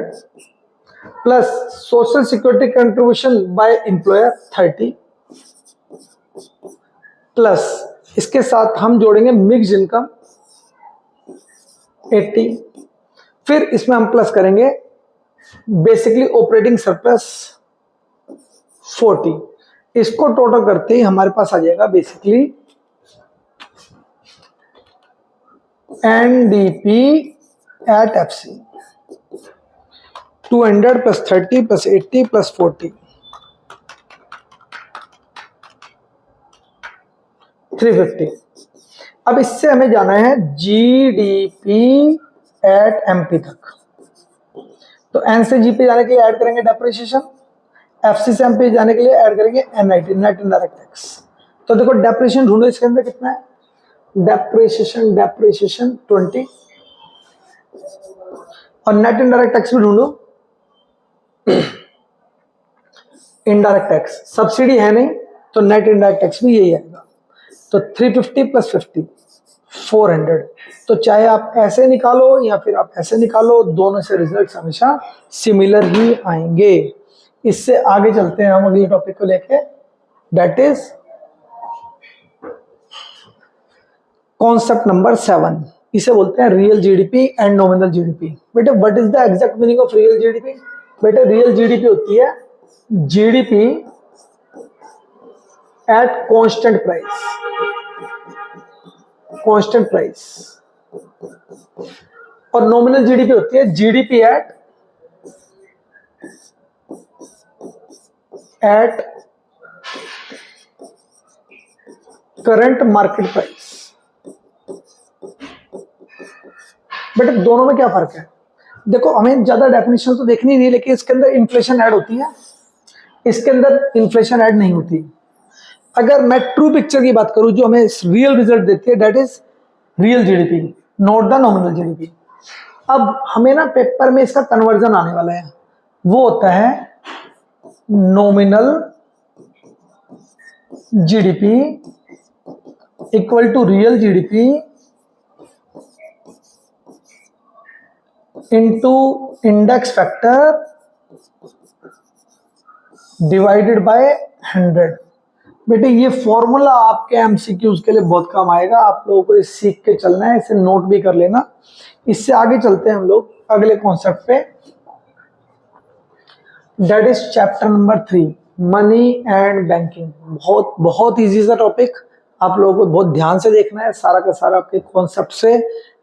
plus social security contribution by employer 30 plus इसके साथ हम जोड़ेंगे मिक्स्ड इनकम 80, फिर इसमें हम प्लस करेंगे बेसिकली ऑपरेटिंग सरप्लस 40। इसको टोटल करते ही हमारे पास आ जाएगा basically NDP at FC 200 plus 30 plus 80 plus 40 350। अब इससे हमें जाना है जीडीपी एट एमपी तक। तो एन से जी पे जाने के लिए ऐड करेंगे डेप्रिसिएशन, एफसी से एमपी जाने के लिए ऐड करेंगे एनआईटी, नेट इनडायरेक्ट टैक्स। तो देखो डेप्रिसिएशन ढूंढो, इसके अंदर कितना है, डेप्रिसिएशन 20 और नेट इनडायरेक्ट टैक्स भी ढूंढो। इनडायरेक्ट टैक्स सब्सिडी है नहीं तो नेट इनडायरेक्ट टैक्स भी यही आएगा। तो 350 प्लस 50 400। तो चाहे आप ऐसे निकालो या फिर आप ऐसे निकालो, दोनों से रिजल्ट्स हमेशा सिमिलर ही आएंगे। इससे आगे चलते हैं हम अगले टॉपिक को लेके, दैट इज कॉन्सेप्ट नंबर 7। इसे बोलते हैं real GDP and nominal GDP. बेटे what is the exact meaning of real GDP? बेटे रियल जीडीपी होती है GDP at constant price, constant price, और नॉमिनल जीडीपी होती है GDP at current market price. बेटे दोनों में क्या फर्क है? देखो हमें ज्यादा डेफिनेशन तो देखनी नहीं, लेकिन इसके अंदर इन्फ्लेशन ऐड होती है, इसके अंदर इन्फ्लेशन ऐड नहीं होती। अगर मैं ट्रू पिक्चर की बात करूं जो हमें रियल रिजल्ट देती है, that is real GDP, not the nominal GDP. अब हमें ना पेपर में इसका कन्वर्जन आने वाला है, वो होता है nominal GDP equal to real GDP into index factor divided by 100। बेटे ये फॉर्मूला आपके एमसीक्यूज के लिए बहुत काम आएगा, आप लोगों को इसे सीख के चलना है, इसे नोट भी कर लेना। इससे आगे चलते हैं हम लोग अगले कॉन्सेप्ट पे, that is chapter number 3, money and banking. बहुत बहुत इजी सा टॉपिक, आप लोगों को बहुत ध्यान से देखना है, सारा का सारा आपके कॉन्सेप्ट से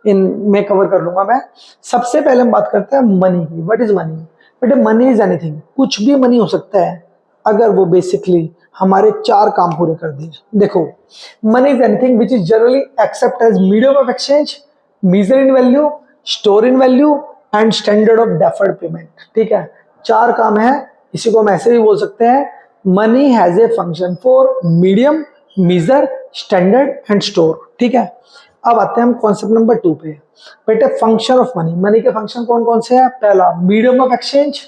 इनमें कवर कर लूंगा मैं। सबसे पहले हम बात करते हैं मनी की। What is money? बेटे मनी इज एनीथिंग, कुछ भी मनी हो सकता है अगर वो बेसिकली हमारे 4 काम पूरे कर दिए। देखो, money is anything which is generally accept as medium of exchange, measure in value, store in value and standard of deferred payment. ठीक है, 4 काम है। इसी को हम ऐसे भी बोल सकते हैं, money has a function for medium, measure, standard and store. ठीक है, अब आते हैं हम कॉन्सेप्ट नंबर 2 पे। बेटे फंक्शन ऑफ मनी, मनी के फंक्शन कौन कौन से हैं? पहला medium of exchange,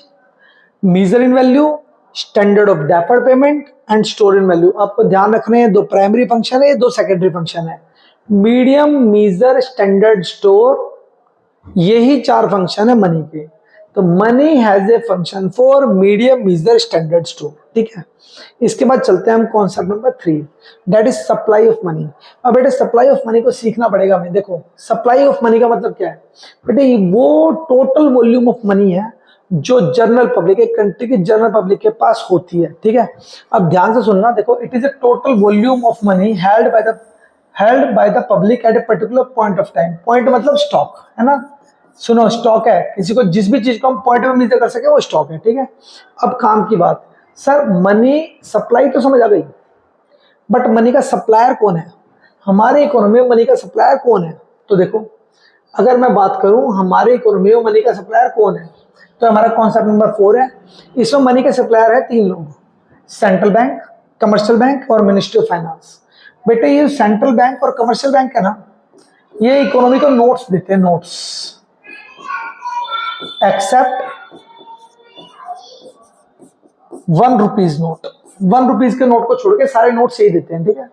measure in value, standard of deferred payment and store in value. आपको ध्यान रखने हैं 2 प्राइमरी फंक्शन है, 2 सेकेंडरी फंक्शन है। मीडियम, मेजर, स्टैंडर्ड, स्टोर, यही 4 फंक्शन है मनी के। तो money has a function for medium, measure, standard, store. ठीक है, इसके बाद चलते हैं हम concept number 3, that is supply of money. अब बेटे सप्लाई ऑफ मनी को सीखना पड़ेगा हमें। देखो, सप्लाई ऑफ मनी का मतलब क्या है? बेटे वो टोटल वॉल्यूम ऑफ मनी है जो जनरल पब्लिक, एक कंट्री की जनरल पब्लिक के पास होती है। ठीक है, अब ध्यान से सुनना। देखो, it is A total volume of money held by the public at a particular point of time. Point मतलब स्टॉक है ना, सुनो स्टॉक है, किसी को जिस भी चीज को हम पॉइंट में मेजर कर सके वो स्टॉक है। ठीक है, अब काम की बात, सर मनी सप्लाई तो समझ आ गई, बट मनी का सप्लायर कौन है? हमारे इकोनॉमी में मनी का सप्लायर कौन है? तो देखो, अगर मैं बात करूं हमारे इकोनॉमी में मनी का सप्लायर कौन है, तो हमारा कॉन्सेप्ट नंबर 4 है। इसमें मनी के सप्लायर है 3 लोग, सेंट्रल बैंक, कमर्शियल बैंक और मिनिस्ट्री ऑफ फाइनेंस। बेटे ये सेंट्रल बैंक और कमर्शियल बैंक है ना, ये इकोनॉमी को नोट्स देते हैं, notes, except 1 rupees note. 1 rupees के नोट को छोड़ के सारे नोट सही देते हैं। ठीक है,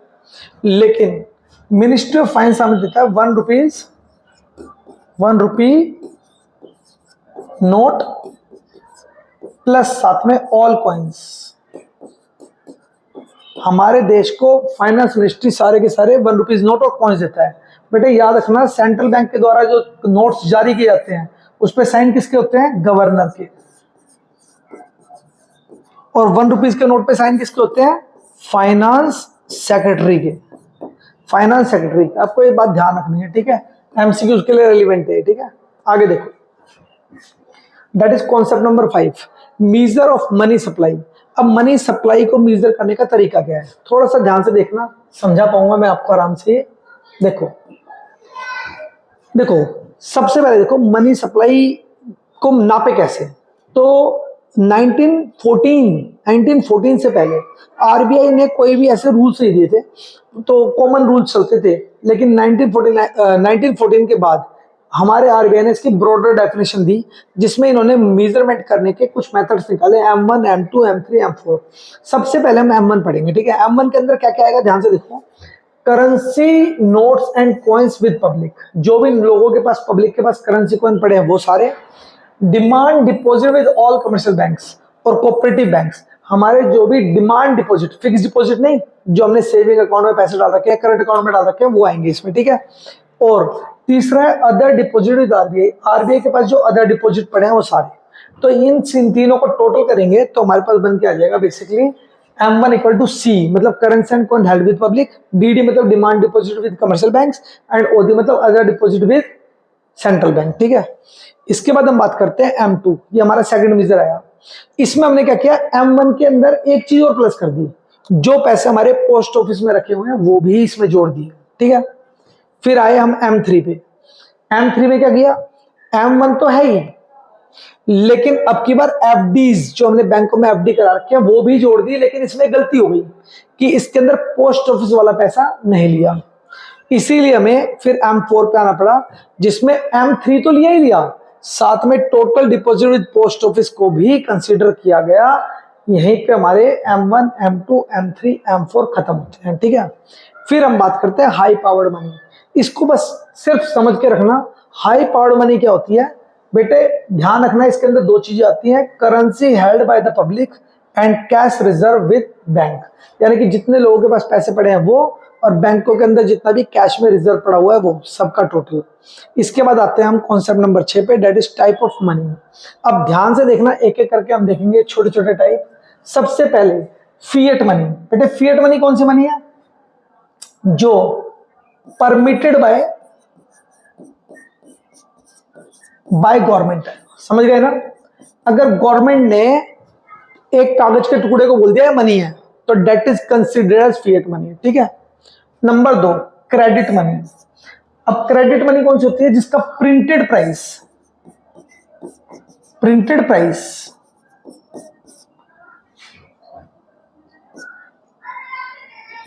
लेकिन मिनिस्ट्री ऑफ फाइनेंस हमें देता है 1 रुपी नोट प्लस साथ में ऑल कॉइन्स। हमारे देश को फाइनेंस मिनिस्ट्री सारे के सारे 1 रुपीज नोट और कॉइन्स देता है। बेटे याद रखना, सेंट्रल बैंक के द्वारा जो नोट्स जारी किए जाते हैं उस पे साइन किसके होते हैं? गवर्नर के। और 1 रुपीज के नोट पे साइन किसके होते हैं? फाइनेंस सेक्रेटरी के। फाइनेंस सेक्रेटरी, आपको ये बात ध्यान रखनी है। ठीक है, एमसीक्यू के लिए रेलिवेंट है। ठीक है, आगे देखो, that is concept number 5, measure of money supply. अब मनी सप्लाई को मीजर करने का तरीका क्या है? थोड़ा सा ध्यान से देखना, समझा पाऊंगा मैं आपको आराम से। देखो सबसे पहले देखो मनी सप्लाई को नापे कैसे। तो 1914 से पहले आरबीआई ने कोई भी ऐसे रूल्स नहीं दिए थे, तो कॉमन रूल्स चलते थे। लेकिन 1914 के बाद हमारे आरबीआई ने इसकी ब्रॉडर डेफिनेशन दी, जिसमें इन्होंने मेजरमेंट करने के कुछ मेथड्स निकाले, M1, M2, M3, M4। सबसे पहले हम M1 पढ़ेंगे। ठीक है, M1 के अंदर क्या क्या आएगा ध्यान से देखो। Currency notes and coins with public, जो भी लोगों के पास, पब्लिक के पास करेंसी कॉइन पड़े हैं वो सारे। Demand deposit with all commercial banks और कोऑपरेटिव बैंक्स, हमारे जो भी डिमांड डिपॉजिट, फिक्स डिपॉजिट नहीं, जो हमने सेविंग अकाउंट में पैसे डाल रखे हैं, करंट अकाउंट में डाल रखे हैं, वो आएंगे इसमें। ठीक है, और तीसरा है other deposit with RBI. RBI के पास जो अदर डिपॉजिट पड़े हैं वो सारे। तो इन तीनों को टोटल करेंगे तो हमारे पास बन के आ जाएगा basically M1 equal to C, मतलब currency and coin held with public, DD मतलब demand deposit with commercial banks, and OD मतलब other deposit with central bank. ठीक है, इसके बाद हम बात करते हैं M2, ये हमारा सेकंड मेजर आया। इसमें हमने क्या किया, M1 के अंदर एक चीज और प्लस कर दी, जो पैसे हमारे पोस्ट ऑफिस में रखे हुए हैं वो भी इसमें जोड़ दिए। ठीक है, फिर आए हम M3 पे। M3 में क्या किया, M1 तो है ही, लेकिन अब की बार एफडीज, जो हमने बैंकों में एफडी करा रखे हैं, वो भी जोड़ दी। लेकिन इसमें गलती हो गई कि इसके अंदर पोस्ट ऑफिस वाला पैसा नहीं लिया, इसीलिए हमें फिर M4 पे आना पड़ा, जिसमें M3 तो लिया ही लिया, साथ में total deposit with post office को भी कंसीडर किया गया। यहीं पे हमारे M1, M2, M3, M4 खत्म होते हैं। ठीक है, फिर हम बात करते हैं हाई पावर्ड मनी। इसको बस सिर्फ समझ के रखना, हाई पावर्ड मनी क्या होती है। बेटे ध्यान रखना, इसके अंदर 2 चीजें आती हैं, currency held by the public and cash reserve with bank, यानी कि जितने लोगों के पास पैसे पड़े हैं वो, और बैंकों के अंदर जितना भी कैश में रिजर्व पड़ा हुआ है वो सबका टोटल। इसके बाद आते हैं हम कॉन्सेप्ट नंबर 6 पे, that is type of money. अब ध्यान से देखना, एक एक करके हम देखेंगे छोटे छोटे टाइप। सबसे पहले फिएट मनी। बेटे फिएट मनी कौन सी मनी है? जो परमिटेड बाय गवर्नमेंट है, समझ गए ना। अगर गवर्नमेंट ने एक कागज के टुकड़े को बोल दिया मनी है तो that is considered as fiat money, ठीक है। Number 2 credit money. अब क्रेडिट मनी कौन सी होती है? जिसका प्रिंटेड प्राइस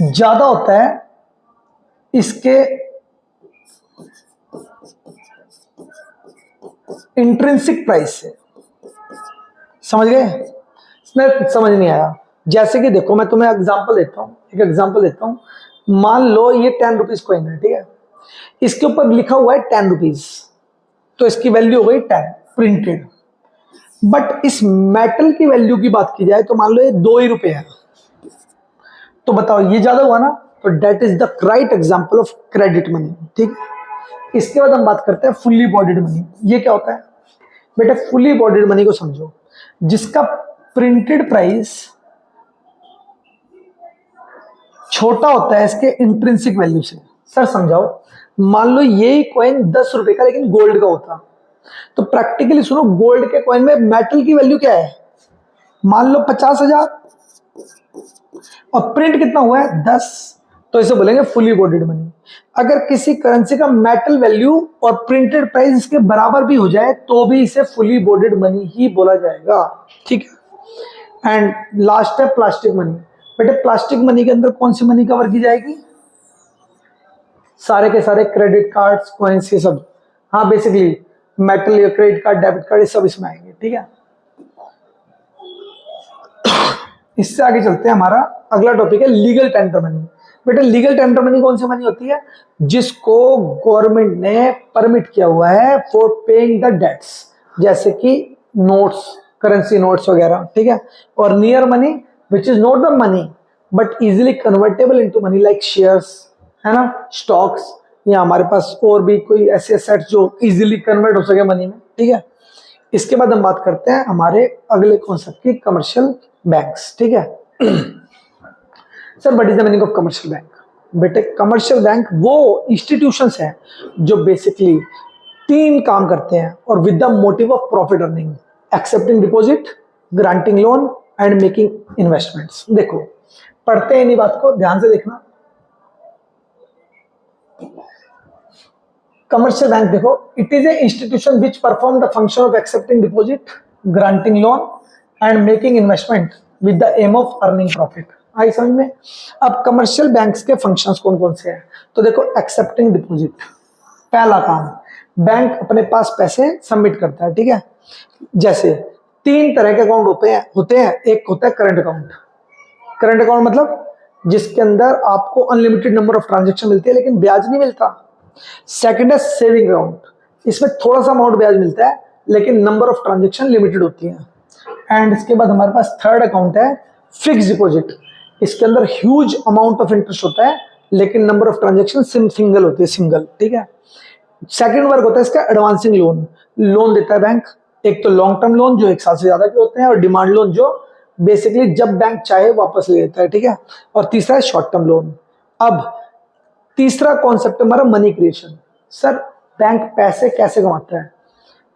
ज्यादा होता है इसके इंट्रिंसिक प्राइस से, समझ गए? इसमें समझ नहीं आया। जैसे कि देखो मैं तुम्हें एग्जांपल देता हूं, एक एग्जांपल देता हूं। मान लो ये 10 रुपीज कॉइन है, ठीक है। इसके ऊपर लिखा हुआ है 10 रुपीज, तो इसकी वैल्यू हो गई 10 प्रिंटेड। बट इस मेटल की वैल्यू की बात की जाए तो मान लो ये 2 ही रुपए है, तो बताओ ये ज्यादा हुआ ना। तो that is the right example of credit money, ठीक। इसके बाद हम बात करते हैं फुल्ली बॉडीड मनी। ये क्या होता है? बेटा फुल्ली बॉडीड मनी को समझो, जिसका प्रिंटेड प्राइस छोटा होता है इसके इंट्रिंसिक वैल्यू से। सर समझाओ, मान लो ये कॉइन 10 रुपए का लेकिन गोल्ड का होता, तो प्रैक्टिकली सुनो, गोल्ड के कॉइन में मेटल की वैल्यू क्या है? मान लो 50,000 और प्रिंट कितना हुआ है? 10, तो इसे बोलेंगे फुली बॉडीड मनी। अगर किसी करेंसी का मेटल वैल्यू और प्रिंटेड प्राइस इसके बराबर भी हो जाए तो भी इसे फुली बॉडीड मनी ही बोला जाएगा, ठीक है। एंड लास्ट है प्लास्टिक मनी। बेटे प्लास्टिक मनी के अंदर कौन सी मनी कवर की जाएगी? सारे के सारे क्रेडिट कार्ड्स, कॉइन्स, ये सब। हाँ बेसिकली मेटल या क्रेडिट कार्ड, डेबिट कार्ड, ये सब इसमें आएंगे, ठीक है। इससे आगे चलते हैं, हमारा अगला टॉपिक है लीगल टेंडर मनी। बेटा लीगल टेंडर मनी कौन सी मनी होती है? जिसको गवर्नमेंट ने परमिट किया हुआ है फॉर पेइंग द डेट्स, जैसे कि नोट्स, करेंसी नोट्स वगैरह, ठीक है। और near money which is not the money but easily convertible into money, like shares, है ना, स्टॉक्स, या हमारे पास और भी कोई ऐसे एसेट्स जो इजिली कन्वर्ट हो सके मनी में, ठीक है। इसके बाद हम बात करते हैं हमारे अगले कॉन्सेप्ट की, कमर्शियल बैंक्स, ठीक है। Sir what is the meaning of commercial bank? बेटे कमर्शियल बैंक वो इंस्टीट्यूशंस हैं जो बेसिकली 3 काम करते हैं और with the motive of profit earning, accepting deposit, granting loan and making investments. देखो पढ़ते हैं इन्हीं बात को, ध्यान से देखना। कमर्शियल बैंक देखो, it is a institution which perform the function of accepting deposit, granting loan and making investment with the aim of earning profit. आई समझ में? अब कमर्शियल बैंक्स के फंक्शंस कौन कौन से हैं? तो देखो एक्सेप्टिंग डिपॉजिट, पहला काम, बैंक अपने पास पैसे सबमिट करता है, ठीक है। जैसे 3 तरह के अकाउंट होते हैं। एक होता है करंट अकाउंट। करंट अकाउंट मतलब जिसके अंदर आपको अनलिमिटेड नंबर ऑफ ट्रांजेक्शन मिलती है लेकिन ब्याज नहीं मिलता। सेकंड है सेविंग अकाउंट, इसमें थोड़ा सा अमाउंट ब्याज मिलता है लेकिन नंबर ऑफ ट्रांजेक्शन लिमिटेड होती है। एंड इसके बाद हमारे पास थर्ड अकाउंट है फिक्स डिपॉजिट, इसके अंदर ह्यूज अमाउंट ऑफ इंटरेस्ट होता है लेकिन नंबर ऑफ ट्रांजेक्शन सिंगल होती है, सिंगल, ठीक है। सेकंड वर्ग होता है इसका एडवांसिंग लोन, लोन देता है बैंक। एक तो लॉन्ग टर्म लोन जो 1 साल से ज्यादा के होते हैं, और डिमांड लोन जो बेसिकली जब बैंक चाहे वापस ले लेता है, ठीक है। और तीसरा है शॉर्ट टर्म लोन। अब तीसरा कॉन्सेप्ट हमारा मनी क्रिएशन। सर बैंक पैसे कैसे कमाता है?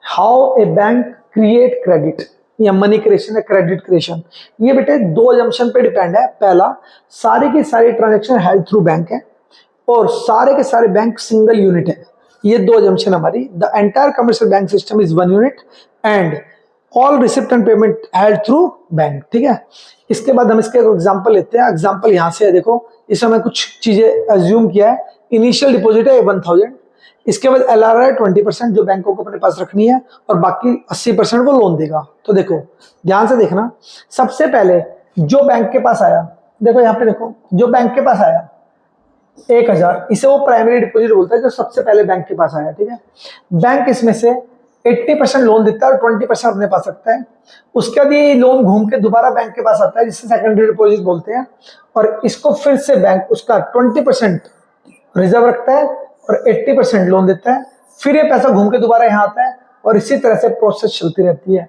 How a bank create credit, या मनी क्रिएशन या क्रेडिट क्रिएशन। ये बेटे 2 अजम्पशन पे डिपेंड है। पहला, सारी की सारी ट्रांजेक्शन हेल्ड थ्रू बैंक है, और सारे के सारे बैंक सिंगल यूनिट है। ये 2 अजम्पशन हमारी। The entire commercial bank system is 1 unit and all receipt and payment held through bank, ठीक है। इसके बाद हम इसके एग्जांपल लेते हैं। एग्जांपल यहाँ से है, देखो इसमें मैं कुछ चीजें अज्यूम किया है। इनिशियल डिपॉजिट है 1000, इसके बाद LR है 20% जो बैंकों को अपने पास रखनी है, और बाकी 80% वो लोन देगा। तो देखो ध्यान से देखना, सबसे पहले जो बैंक के पास आया, देखो यहाँ पे देखो, जो बैंक के पास आया 1000, इसे वो प्राइमरी डिपॉजिट बोलता है, जो सबसे पहले बैंक के पास आया, ठीक है। बैंक इसमें से 80% लोन देता है और 20% अपने पास रखता है। उसके बाद ये लोन घूम के दोबारा बैंक के पास आता है, जिसे सेकेंडरी डिपॉजिट बोलते हैं, और इसको फिर से बैंक उसका 20% रिजर्व रखता है और 80% लोन देता है। फिर ये पैसा घूम के दोबारा यहाँ आता है और इसी तरह से प्रोसेस चलती रहती है।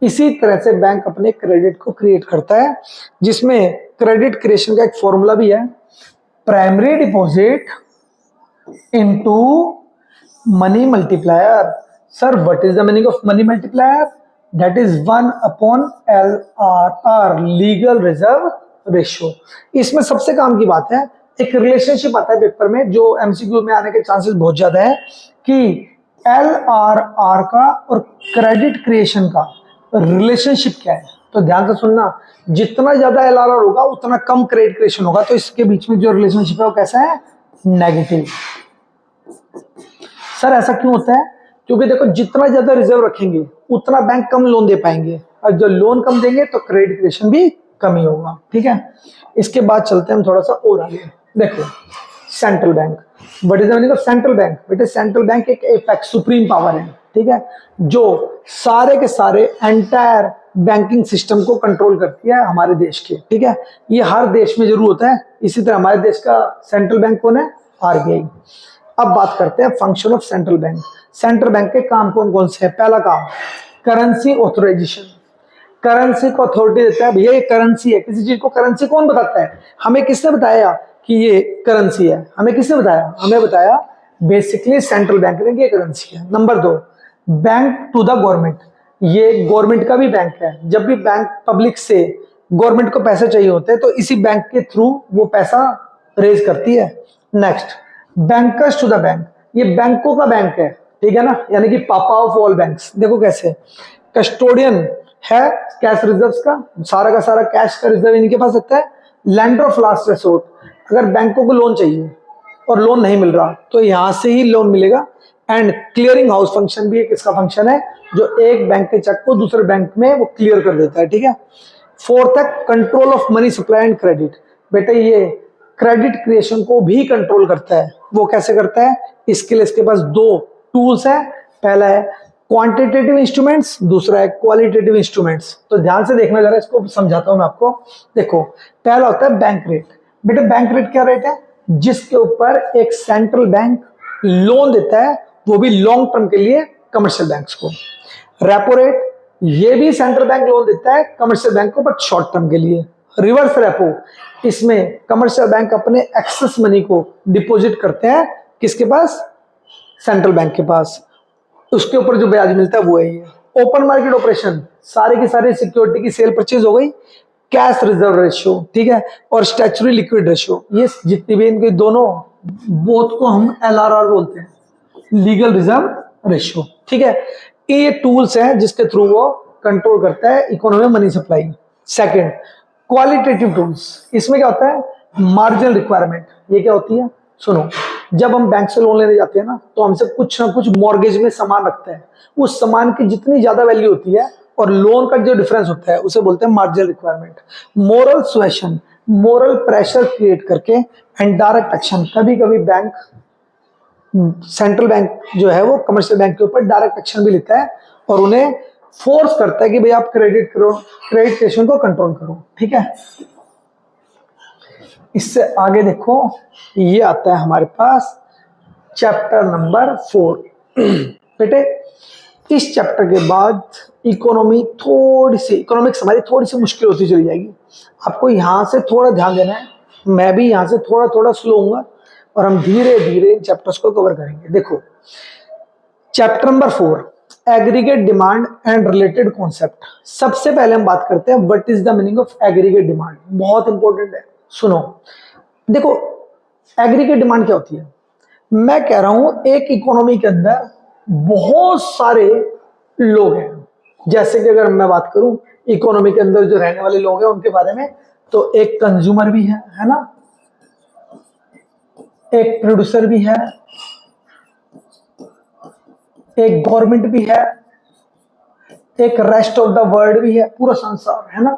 इसी तरह से बैंक अपने क्रेडिट को क्रिएट करता है, जिसमें क्रेडिट क्रिएशन का एक फॉर्मूला भी है, primary deposit into money multiplier. Sir, what is the meaning of money multiplier? That is 1/LRR, legal reserve ratio. इसमें सबसे काम की बात है, एक रिलेशनशिप आता है पेपर में जो एमसीक्यू में आने के चांसेस बहुत ज्यादा है कि LRR का और क्रेडिट क्रिएशन का रिलेशनशिप क्या है। तो ध्यान से सुनना, जितना ज्यादा LRR होगा उतना कम क्रेडिट क्रिएशन होगा। तो इसके बीच में जो रिलेशनशिप है वो कैसा है? नेगेटिव। सर ऐसा क्यों होता है? क्योंकि देखो, जितना ज्यादा रिजर्व रखेंगे उतना बैंक कम लोन दे पाएंगे, और जो लोन कम देंगे तो क्रेडिट क्रिएशन भी कम ही होगा। ठीक है, इसके बाद चलते हैं हम थोड़ा सा और आगे। देखो, central bank, what is the meaning of central bank? बेटे, सेंट्रल बैंक एक एपेक्स सुप्रीम पावर है, ठीक है, जो सारे के सारे एंटायर बैंकिंग सिस्टम को कंट्रोल करती है हमारे देश के। ठीक है, ये हर देश में जरूर होता है। इसी तरह हमारे देश का सेंट्रल बैंक कौन है? RBI। अब बात करते हैं function of central bank. Central bank के काम कौन कौन से हैं? पहला काम, करेंसी ऑथराइजेशन। करेंसी को अथॉरिटी देता है। भैया, ये करेंसी है, किसी चीज को करेंसी कौन बताता है? हमें किसने बताया कि ये करेंसी है? हमें किसने बताया? हमें बताया बेसिकली सेंट्रल बैंक ने कि ये करेंसी है। Number 2, bank to the government. ये गवर्नमेंट का भी बैंक है। जब भी बैंक पब्लिक से गवर्नमेंट को पैसे चाहिए होते हैं तो इसी बैंक के थ्रू वो पैसा रेज करती है। Next, bankers to the bank. ये बैंकों का बैंक है, ठीक है ना, यानी कि पापा ऑफ ऑल बैंक्स। देखो कैसे, कस्टोडियन है कैश रिजर्व्स का, सारा का सारा कैश का रिजर्व इनके पास रहता है। लैंडर ऑफ लास्ट रिसोर्ट, अगर बैंकों को लोन चाहिए और लोन नहीं मिल रहा तो यहां से ही लोन मिलेगा। एंड क्लियरिंग हाउस फंक्शन भी एक इसका फंक्शन है, जो एक बैंक के चेक को दूसरे बैंक में वो क्लियर कर देता है। ठीक है, फोर्थ है control of money supply and credit. बेटा, ये क्रेडिट क्रिएशन को भी कंट्रोल करता है। वो कैसे करता है? इसके लिए इसके पास 2 टूल्स है। पहला है क्वांटिटेटिव इंस्ट्रूमेंट्स, दूसरा है क्वालिटेटिव इंस्ट्रूमेंट्स। तो ध्यान से देखना, जरा इसको समझाता हूं मैं आपको। देखो, पहला होता है बैंक रेट। बेटा, बैंक रेट क्या रेट है? जिसके ऊपर एक सेंट्रल बैंक लोन देता है, वो भी लॉन्ग टर्म के लिए कमर्शियल बैंक्स को। रेपो रेट, ये भी सेंट्रल बैंक लोन देता है कमर्शियल बैंक को, बट शॉर्ट टर्म के लिए। रिवर्स रेपो, इसमें कमर्शियल बैंक अपने एक्सेस मनी को डिपॉजिट करते हैं किसके पास? सेंट्रल बैंक के पास। उसके ऊपर जो ब्याज मिलता है वो है ये। ओपन मार्केट ऑपरेशन, सारे की सारी सिक्योरिटी की सेल परचेज हो गई। कैश रिजर्व रेशियो, ठीक है, और स्टैच्यूटरी लिक्विड रेशियो, ये जितनी भी इनके दोनों बोथ को हम LRR बोलते हैं, लीगल रिजर्व रेशियो। ठीक है, ये टूल्स हैं जिसके थ्रू वो कंट्रोल करता है इकोनॉमी में money supply. Second, qualitative tools. इसमें क्या होता है? Marginal requirement. ये क्या होती है? सुनो, जब हम बैंक से लोन लेने जाते हैं ना, तो हमसे कुछ ना कुछ मॉर्गेज में सामान रखते हैं। उस सामान की जितनी ज्यादा वैल्यू होती है और लोन का जो डिफरेंस होता है उसे बोलते हैं marginal requirement. Moral suasion, moral pressure create करके एंड डायरेक्ट एक्शन। कभी कभी बैंक, सेंट्रल बैंक जो है वो कमर्शियल बैंक के ऊपर डायरेक्ट एक्शन भी लेता है और उन्हें फोर्स करता है कि भाई आप क्रेडिट करो, क्रेडिट क्रिएशन को कंट्रोल करो। ठीक है, इससे आगे देखो, ये आता है हमारे पास चैप्टर नंबर 4। बेटे, इस चैप्टर के बाद इकोनॉमिक्स हमारी थोड़ी सी मुश्किल होती चली जाएगी। आपको यहाँ से थोड़ा ध्यान देना है, मैं भी यहाँ से थोड़ा थोड़ा स्लो हूँगा और हम धीरे धीरे इन चैप्टर्स को कवर करेंगे। देखो, chapter number 4, aggregate demand and related concept. सबसे पहले हम बात करते हैं what is the meaning of aggregate demand. बहुत इंपॉर्टेंट है, सुनो। देखो, एग्रीगेट डिमांड क्या होती है? मैं कह रहा हूं एक इकोनॉमी के अंदर बहुत सारे लोग हैं। जैसे कि अगर मैं बात करूं इकोनॉमी के अंदर जो रहने वाले लोग हैं उनके बारे में, तो एक कंज्यूमर भी है ना, एक प्रोड्यूसर भी है, एक गवर्नमेंट भी है, एक रेस्ट ऑफ द वर्ल्ड भी है, पूरा संसार है ना।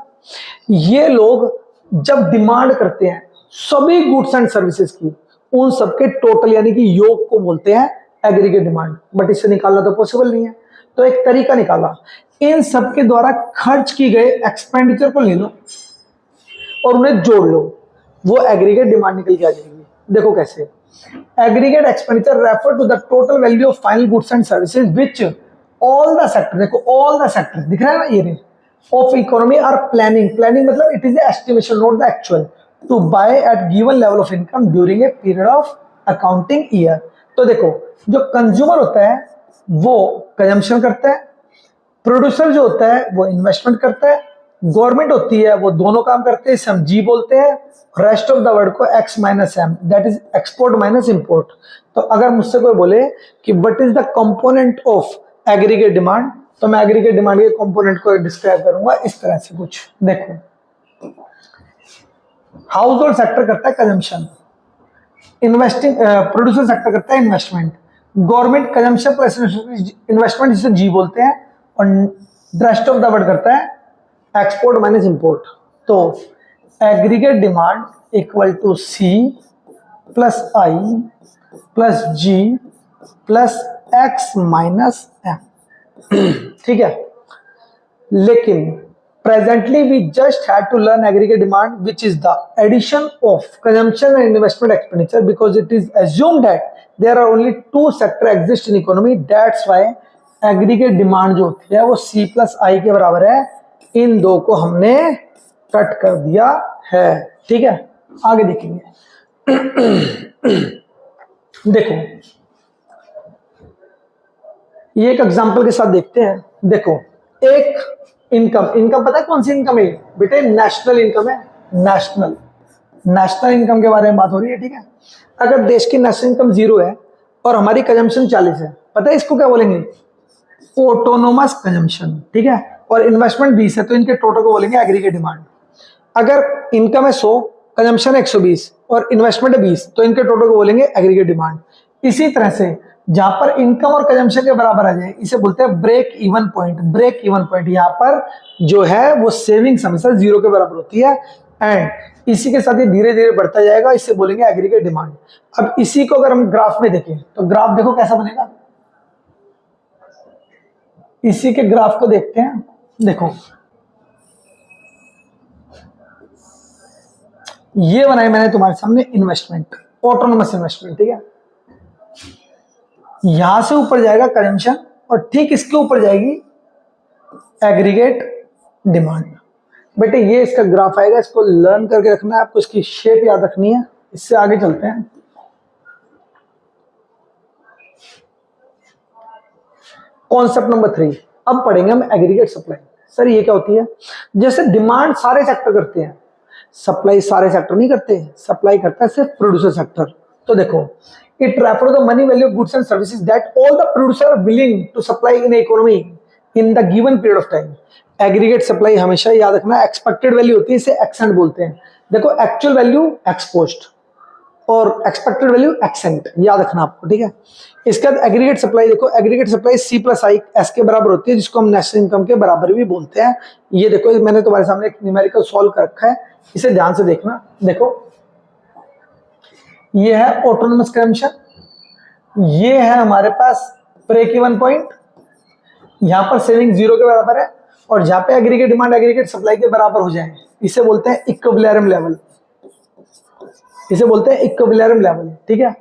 ये लोग जब डिमांड करते हैं सभी गुड्स एंड सर्विसेज की, उन सबके टोटल यानी कि योग को बोलते हैं एग्रीगेट डिमांड। बट इसे निकालना तो पॉसिबल नहीं है, तो एक तरीका निकाला, इन सब के द्वारा खर्च की गए एक्सपेंडिचर को ले लो और उन्हें जोड़ लो, वो एग्रीगेट डिमांड निकल के आ जाएगी। देखो कैसे, aggregate expenditure refer to the total value of final goods and services which all the sector, देखो ऑल द सेक्टर दिख रहा है ना ये रे, of economy are planning, planning मतलब it is estimation not the actual, to buy at given level of income during a period of accounting year. तो देखो जो कंज्यूमर होता है वो कंजम्पशन करता है, प्रोड्यूसर जो होता है वो इन्वेस्टमेंट करता है, गवर्नमेंट होती है वो दोनों काम करते हैं, इसे हम जी बोलते हैं, रेस्ट ऑफ द वर्ड को X minus M, that is export minus import. तो अगर मुझसे कोई बोले कि what is the component of aggregate demand, तो मैं एग्रीगेट डिमांड के कंपोनेंट को डिस्क्राइब करूंगा इस तरह से कुछ। देखो हाउस होल्ड सेक्टर करता है कंजम्पशन, इन्वेस्टिंग प्रोड्यूसर सेक्टर करता है investment, government consumption plus investment जिसे जी बोलते हैं, और रेस्ट ऑफ द वर्ड करता है एक्सपोर्ट माइनस इंपोर्ट। तो aggregate demand equal to C plus I plus G plus X minus M, ठीक है। लेकिन presently we just had to learn aggregate demand which is the addition of consumption and investment expenditure because it is assumed that there are only two sector exist in economy, that's why aggregate demand जो होती है वो सी plus आई के बराबर है, इन दो को हमने कट कर दिया है, ठीक है। आगे देखेंगे देखो ये एक एग्जांपल के साथ देखते हैं। देखो एक इनकम, इनकम पता है कौन सी इनकम है बेटे, नेशनल इनकम है, नेशनल इनकम के बारे में बात हो रही है, ठीक है। अगर देश की नेशनल इनकम 0 है और हमारी कंजम्पशन 40 है, पता है इसको क्या बोलेंगे, ऑटोनोमस कंजम्पशन, ठीक है। और इन्वेस्टमेंट 20 है तो इनके टोटल को बोलेंगे एग्रीगेट डिमांड। अगर इनकम है 100, कंजम्पशन 120 और इन्वेस्टमेंट है 20, तो इनके टोटल को बोलेंगे एग्रीगेट डिमांड। इसी तरह से जहां पर इनकम और कंजम्पशन के बराबर आ जाए इसे बोलते हैं break even point, break even point. यहाँ पर जो है वो सेविंग्स हमेशा 0 के बराबर होती है, एंड इसी के साथ ये धीरे धीरे बढ़ता जाएगा, इससे बोलेंगे एग्रीगेट डिमांड। अब इसी को अगर हम ग्राफ में देखें तो ग्राफ देखो कैसा बनेगा, इसी के ग्राफ को देखते हैं। देखो ये बनाई मैंने तुम्हारे सामने इन्वेस्टमेंट, ऑटोनोमस इन्वेस्टमेंट, ठीक है। यहां से ऊपर जाएगा कंजम्पशन और ठीक इसके ऊपर जाएगी एग्रीगेट डिमांड। बेटे ये इसका ग्राफ आएगा, इसको लर्न करके रखना है आपको, इसकी शेप याद रखनी है। इससे आगे चलते हैं। कॉन्सेप्ट नंबर 3 अब पढ़ेंगे हम एग्रीगेट सप्लाई। सर ये क्या होती है, जैसे डिमांड सारे सेक्टर करते हैं, सप्लाई सारे सेक्टर नहीं करते, सप्लाई करता है सिर्फ प्रोड्यूसर सेक्टर। तो देखो it refer to the money value of goods and services that all the producer are willing to supply in economy in the given period of time. Aggregate supply हमेशा याद रखना expected value होती है, इसे accent बोलते हैं। देखो actual value ex post और एक्सपेक्टेड वैल्यू एक्सेंट, याद रखना आपको, ठीक है। इसके बाद एग्रीगेट सप्लाई, देखो aggregate supply C plus I S के बराबर होती है, जिसको हम नेशनल इनकम के बराबर भी बोलते हैं। ये देखो मैंने तुम्हारे सामने एक न्यूमेरिकल सॉल्व कर रखा है, इसे ध्यान से देखना। देखो ये है ऑटोनोमस कंजम्पशन, ये है हमारे पास ब्रेक इवन पॉइंट, यहां पर सेविंग 0 के बराबर है, और जहां पे एग्रीगेट डिमांड एग्रीगेट सप्लाई के बराबर हो जाए इसे बोलते हैं इक्विलिब्रियम लेवल, इसे बोलते हैं इक्विलिब्रियम लेवल, ठीक है।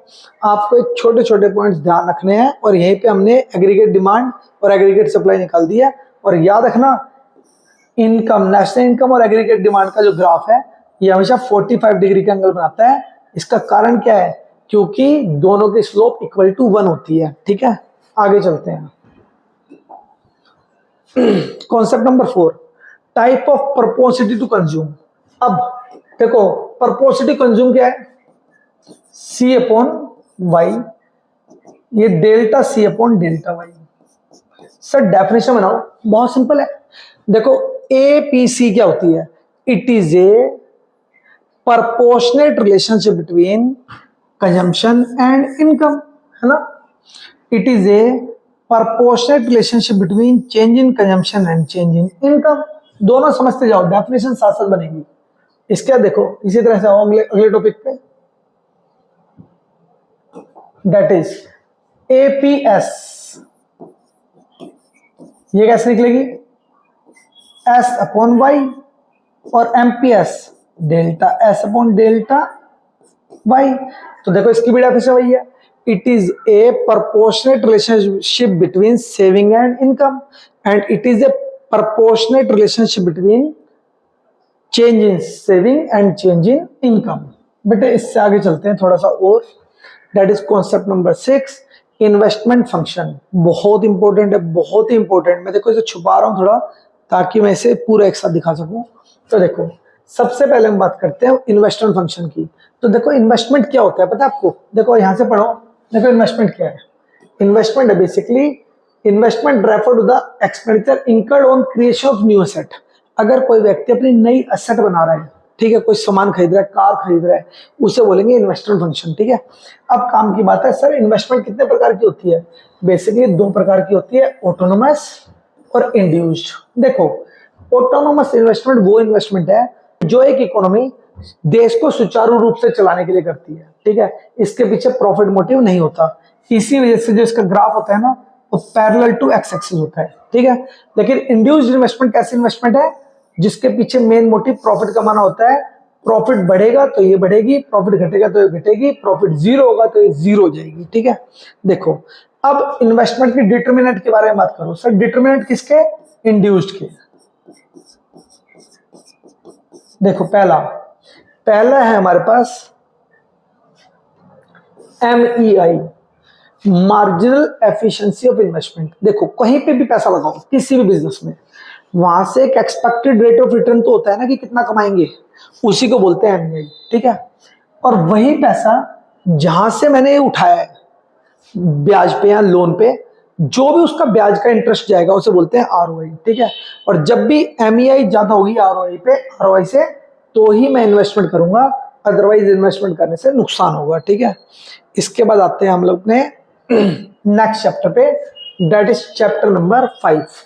आपको एक छोटे छोटे पॉइंट्स ध्यान रखने हैं, और यहीं पे हमने एग्रीगेट डिमांड और एग्रीगेट सप्लाई निकाल दी है। और याद रखना इनकम, नेशनल इनकम और एग्रीगेट डिमांड का जो ग्राफ है ये हमेशा 45 डिग्री का एंगल बनाता है। इसका कारण क्या है, क्योंकि दोनों की स्लोप इक्वल टू 1 होती है, ठीक है। आगे चलते हैं। Concept number 4 type of propensity to consume. अब देखो प्रोपोर्शनिटी कंज्यूम क्या है, सी अपॉन वाई, ये delta C upon delta Y. Sir definition बनाओ, बहुत सिंपल है। देखो एपीसी क्या होती है, it is a proportionate relationship between consumption and income, है ना। It is a proportionate relationship between change in consumption and change in income। दोनों समझते जाओ, डेफिनेशन साथ साथ बनेगी। इसके बाद देखो इसी तरह से अगले टॉपिक पे, that is APS ये कैसे निकलेगी, एस अपॉन वाई, और MPS delta S upon delta Y. तो देखो इसकी भी डेफिनेशन वही है, it is a proportionate relationship between saving and income and it is a proportionate relationship between change in saving and change in income. बेटे इससे आगे चलते हैं थोड़ा सा और, that is concept number 6, investment function. बहुत इंपॉर्टेंट है, बहुत ही इंपॉर्टेंट। मैं देखो इसे छुपा रहा हूं थोड़ा ताकि मैं इसे पूरा एक साथ दिखा सकूं। तो देखो सबसे पहले हम बात करते हैं इन्वेस्टमेंट फंक्शन की। तो देखो इन्वेस्टमेंट क्या होता है पता है आपको, देखो यहां से पढ़ो। देखो इन्वेस्टमेंट क्या है, इन्वेस्टमेंट है basically investment refer to the expenditure incurred on creation of new asset. अगर कोई व्यक्ति अपनी नई एसेट बना रहा है, ठीक है, कोई सामान खरीद रहा है, कार खरीद रहा है, उसे बोलेंगे इन्वेस्टमेंट फंक्शन। ठीक है, अब काम की बात है सर इन्वेस्टमेंट कितने प्रकार की होती है, बेसिकली दो प्रकार की होती है, ऑटोनोमस और इंड्यूस्ड। देखो ऑटोनोमस इन्वेस्टमेंट वो इन्वेस्टमेंट है जो एक इकोनॉमी देश को सुचारू रूप से चलाने के लिए करती है। ठीक है, इसके पीछे प्रॉफिट मोटिव नहीं होता, इसी वजह से जो इसका ग्राफ होता है ना वो पैरेलल टू एक्स एक्सिस होता है। ठीक है, लेकिन इंड्यूस्ड इन्वेस्टमेंट कैसी इन्वेस्टमेंट है जिसके पीछे मेन मोटिव प्रॉफिट कमाना होता है। प्रॉफिट बढ़ेगा तो ये बढ़ेगी, प्रॉफिट घटेगा तो ये घटेगी, प्रॉफिट जीरो होगा तो ये जीरो हो जाएगी। ठीक है, देखो अब इन्वेस्टमेंट की डिटर्मिनेंट के बारे में बात करो। सर डिटर्मिनेंट किसके, इंड्यूस्ड के। देखो पहला है हमारे पास MEI, marginal efficiency of investment. देखो कहीं पे भी पैसा लगाओ किसी भी बिजनेस में, वहां से एक एक्सपेक्टेड रेट ऑफ रिटर्न तो होता है ना कि कितना कमाएंगे, उसी को बोलते हैं MEI। ठीक है, और वही पैसा जहां से मैंने उठाया है ब्याज पे या लोन पे, जो भी उसका ब्याज का इंटरेस्ट जाएगा उसे बोलते हैं ROI। ठीक है, और जब भी MEI ज्यादा होगी ROI से तो ही मैं इन्वेस्टमेंट करूंगा, अदरवाइज इन्वेस्टमेंट करने से नुकसान होगा। ठीक है, इसके बाद आते हैं हम लोग ने नेक्स्ट चैप्टर पे, that is chapter number 5,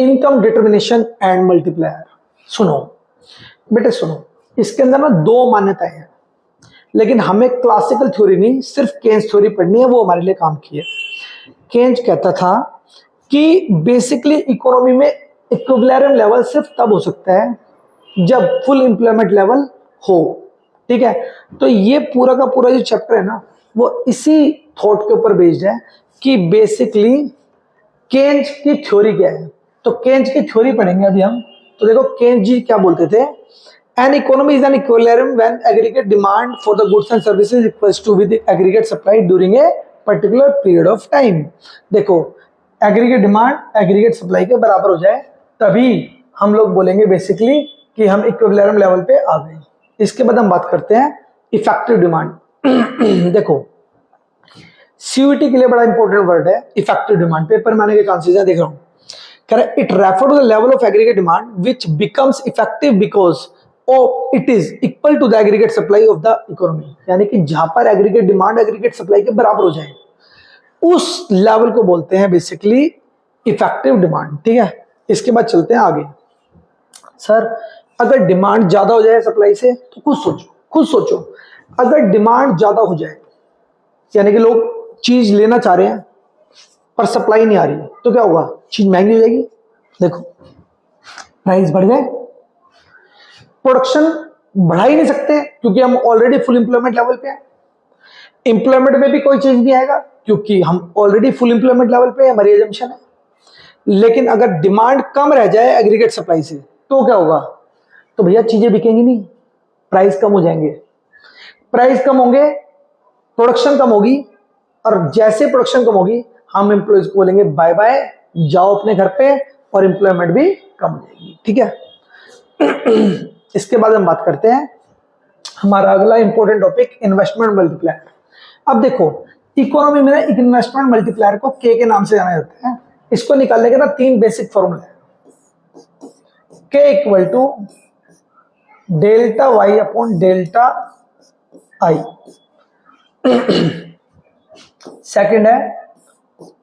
income determination and multiplier. सुनो बेटे सुनो, इसके अंदर ना दो मान्यताएं हैं, लेकिन हमें क्लासिकल थ्योरी नहीं सिर्फ केन्स थ्योरी पढ़नी है, वो हमारे लिए काम की है। केन्स कहता था कि बेसिकली इकोनॉमी में इक्विलिब्रियम लेवल सिर्फ तब हो सकता है जब फुल एम्प्लॉयमेंट लेवल हो। ठीक है, तो ये पूरा का पूरा जो चैप्टर है ना वो इसी थॉट के ऊपर बेस्ड है कि बेसिकली केन्स की थ्योरी क्या है। तो केन्स की थ्योरी पढ़ेंगे अभी हम। तो देखो केन्स जी क्या बोलते थे, an economy is an equilibrium when aggregate demand for the goods and services equals to with aggregate supply during a particular period of time. देखो एग्रीगेट डिमांड एग्रीगेट सप्लाई के बराबर हो जाए तभी हम लोग बोलेंगे बेसिकली कि हम इक्विलिब्रियम लेवल पे आ गए। इसके बाद हम बात करते हैं इफेक्टिव डिमांड। देखो CUET के लिए बड़ा इंपॉर्टेंट वर्ड है इफेक्टिव डिमांड, पेपर में आने के चांसेस है, देख रहा हूं। कह रहा है it refer to the level of aggregate demand which becomes effective because it is equal to the aggregate supply of the economy. यानी कि जहां पर एग्रीगेट डिमांड एग्रीगेट सप्लाई के बराबर हो जाए उस लेवल को बोलते हैं बेसिकली इफेक्टिव डिमांड। ठीक है, इसके बाद चलते हैं आगे। सर अगर डिमांड ज्यादा हो जाए सप्लाई से तो खुद सोचो अगर डिमांड ज्यादा हो जाए यानी कि लोग चीज लेना चाह रहे हैं पर सप्लाई नहीं आ रही तो क्या होगा, चीज महंगी हो जाएगी। देखो प्राइस बढ़ गए, प्रोडक्शन बढ़ा ही नहीं सकते क्योंकि हम ऑलरेडी फुल एम्प्लॉयमेंट लेवल पे हैं। एम्प्लॉयमेंट में भी कोई चेंज नहीं आएगा क्योंकि हम ऑलरेडी फुल एम्प्लॉयमेंट लेवल पे, हमारी एजम्पशन है। लेकिन अगर डिमांड कम रह जाए एग्रीगेट सप्लाई से तो क्या होगा, तो भैया चीजें बिकेंगी नहीं, प्राइस कम हो जाएंगे। प्राइस कम होंगे, प्रोडक्शन कम होगी, और जैसे प्रोडक्शन कम होगी हम एम्प्लॉयज को बोलेंगे बाय बाय, जाओ अपने घर पे, और एम्प्लॉयमेंट भी कम हो जाएगी। ठीक है, इसके बाद हम बात करते हैं हमारा अगला इंपॉर्टेंट टॉपिक इन्वेस्टमेंट मल्टीप्लायर। अब देखो इकोनॉमी में ना इन्वेस्टमेंट मल्टीप्लायर को के नाम से जाना जाता है। इसको निकालने के ना तीन बेसिक फॉर्मूला है, K equal to delta Y upon delta I. Second है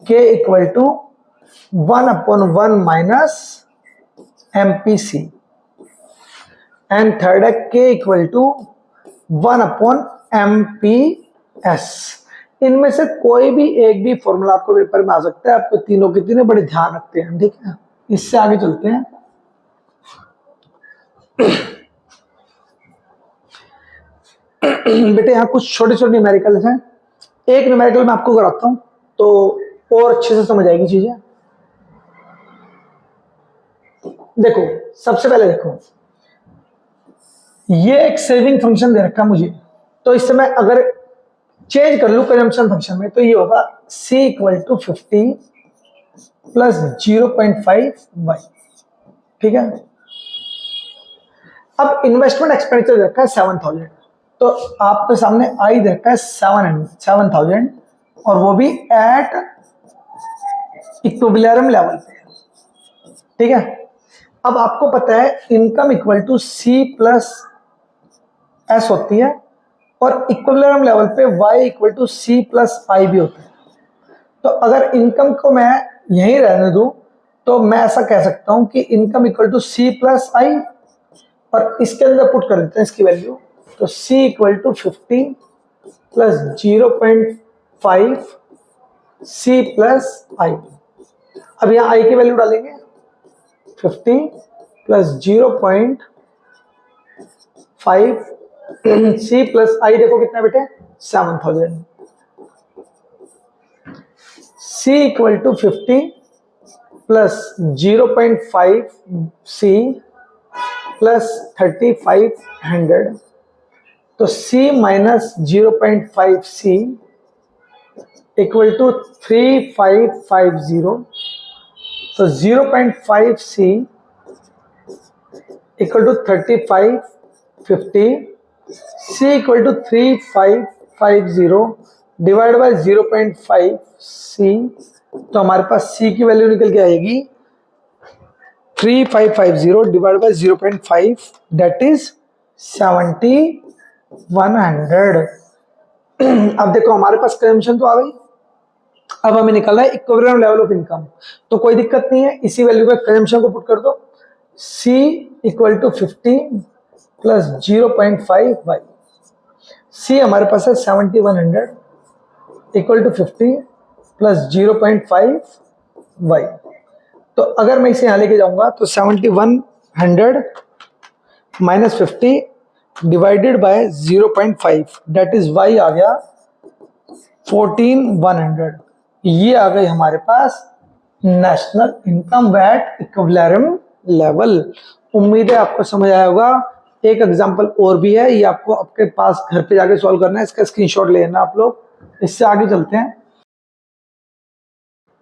K equal to 1/1 minus MPC, and third है के इक्वल टू 1/MPS। इनमें से कोई भी एक भी फॉर्मूला आपको पेपर में आ सकता है, आपको तीनों के तीनों बड़े ध्यान रखते हैं, ठीक है। इससे आगे चलते हैं। बेटे यहाँ कुछ छोटे छोटे न्यूमेरिकल्स हैं, एक न्यूमेरिकल मैं आपको कराता हूं तो और अच्छे से समझ आएगी चीजें। देखो सबसे पहले देखो, ये एक सेविंग फंक्शन दे रखा मुझे, तो इस समय अगर चेंज कर लू कंजम्पशन फंक्शन में तो ये होगा c equal to 50 plus 0.5y, ठीक है। अब इन्वेस्टमेंट एक्सपेंडिचर दे रखा है 7000, तो आपके सामने आई दे रखा है 7000 और वो भी एट इक्विलिब्रियम लेवल पे, ठीक है। अब आपको पता है income equal to C plus S होती है और इक्विलिब्रियम लेवल पे y equal to C plus I भी होता है। तो अगर इनकम को मैं यहीं रहने दूं तो मैं ऐसा कह सकता हूं कि income equal to C plus I, और इसके अंदर पुट कर देते हैं इसकी वैल्यू, तो c equal to 50 plus 0.5 c plus I. अब यहाँ i की वैल्यू डालेंगे 50 प्लस 0.5 c प्लस आई, देखो कितना बेटे 7000। c equal to 50 plus 0.5 c plus 3500, तो c minus 0.5 c equal to 3550, तो 0.5 c equal to 3550, c equal to 3550 divide by 0.5 c, तो हमारे पास c की वैल्यू निकल के आएगी 3550 डिवाइड बाय 0.5, दैट इज 7100। अब देखो हमारे पास कंजम्पशन तो आ गई, अब हमें निकालना है इक्विलिब्रियम लेवल ऑफ इनकम, तो कोई दिक्कत नहीं है, इसी वैल्यू पे कंजम्पशन को पुट कर दो, c equal to 50 plus 0.5 y, c हमारे पास है 7100 इक्वल टू 50 प्लस 0.5 y। तो अगर मैं इसे यहां लेके जाऊंगा तो 7100 minus 50 divided by 0.5, that is y आ गया 14100। ये आ गई हमारे पास national income at equilibrium level. उम्मीद है आपको समझ आया होगा। एक एग्जांपल और भी है, ये आपको आपके पास घर पे जाके सॉल्व करना है, इसका स्क्रीनशॉट ले लेना आप लोग। इससे आगे चलते हैं।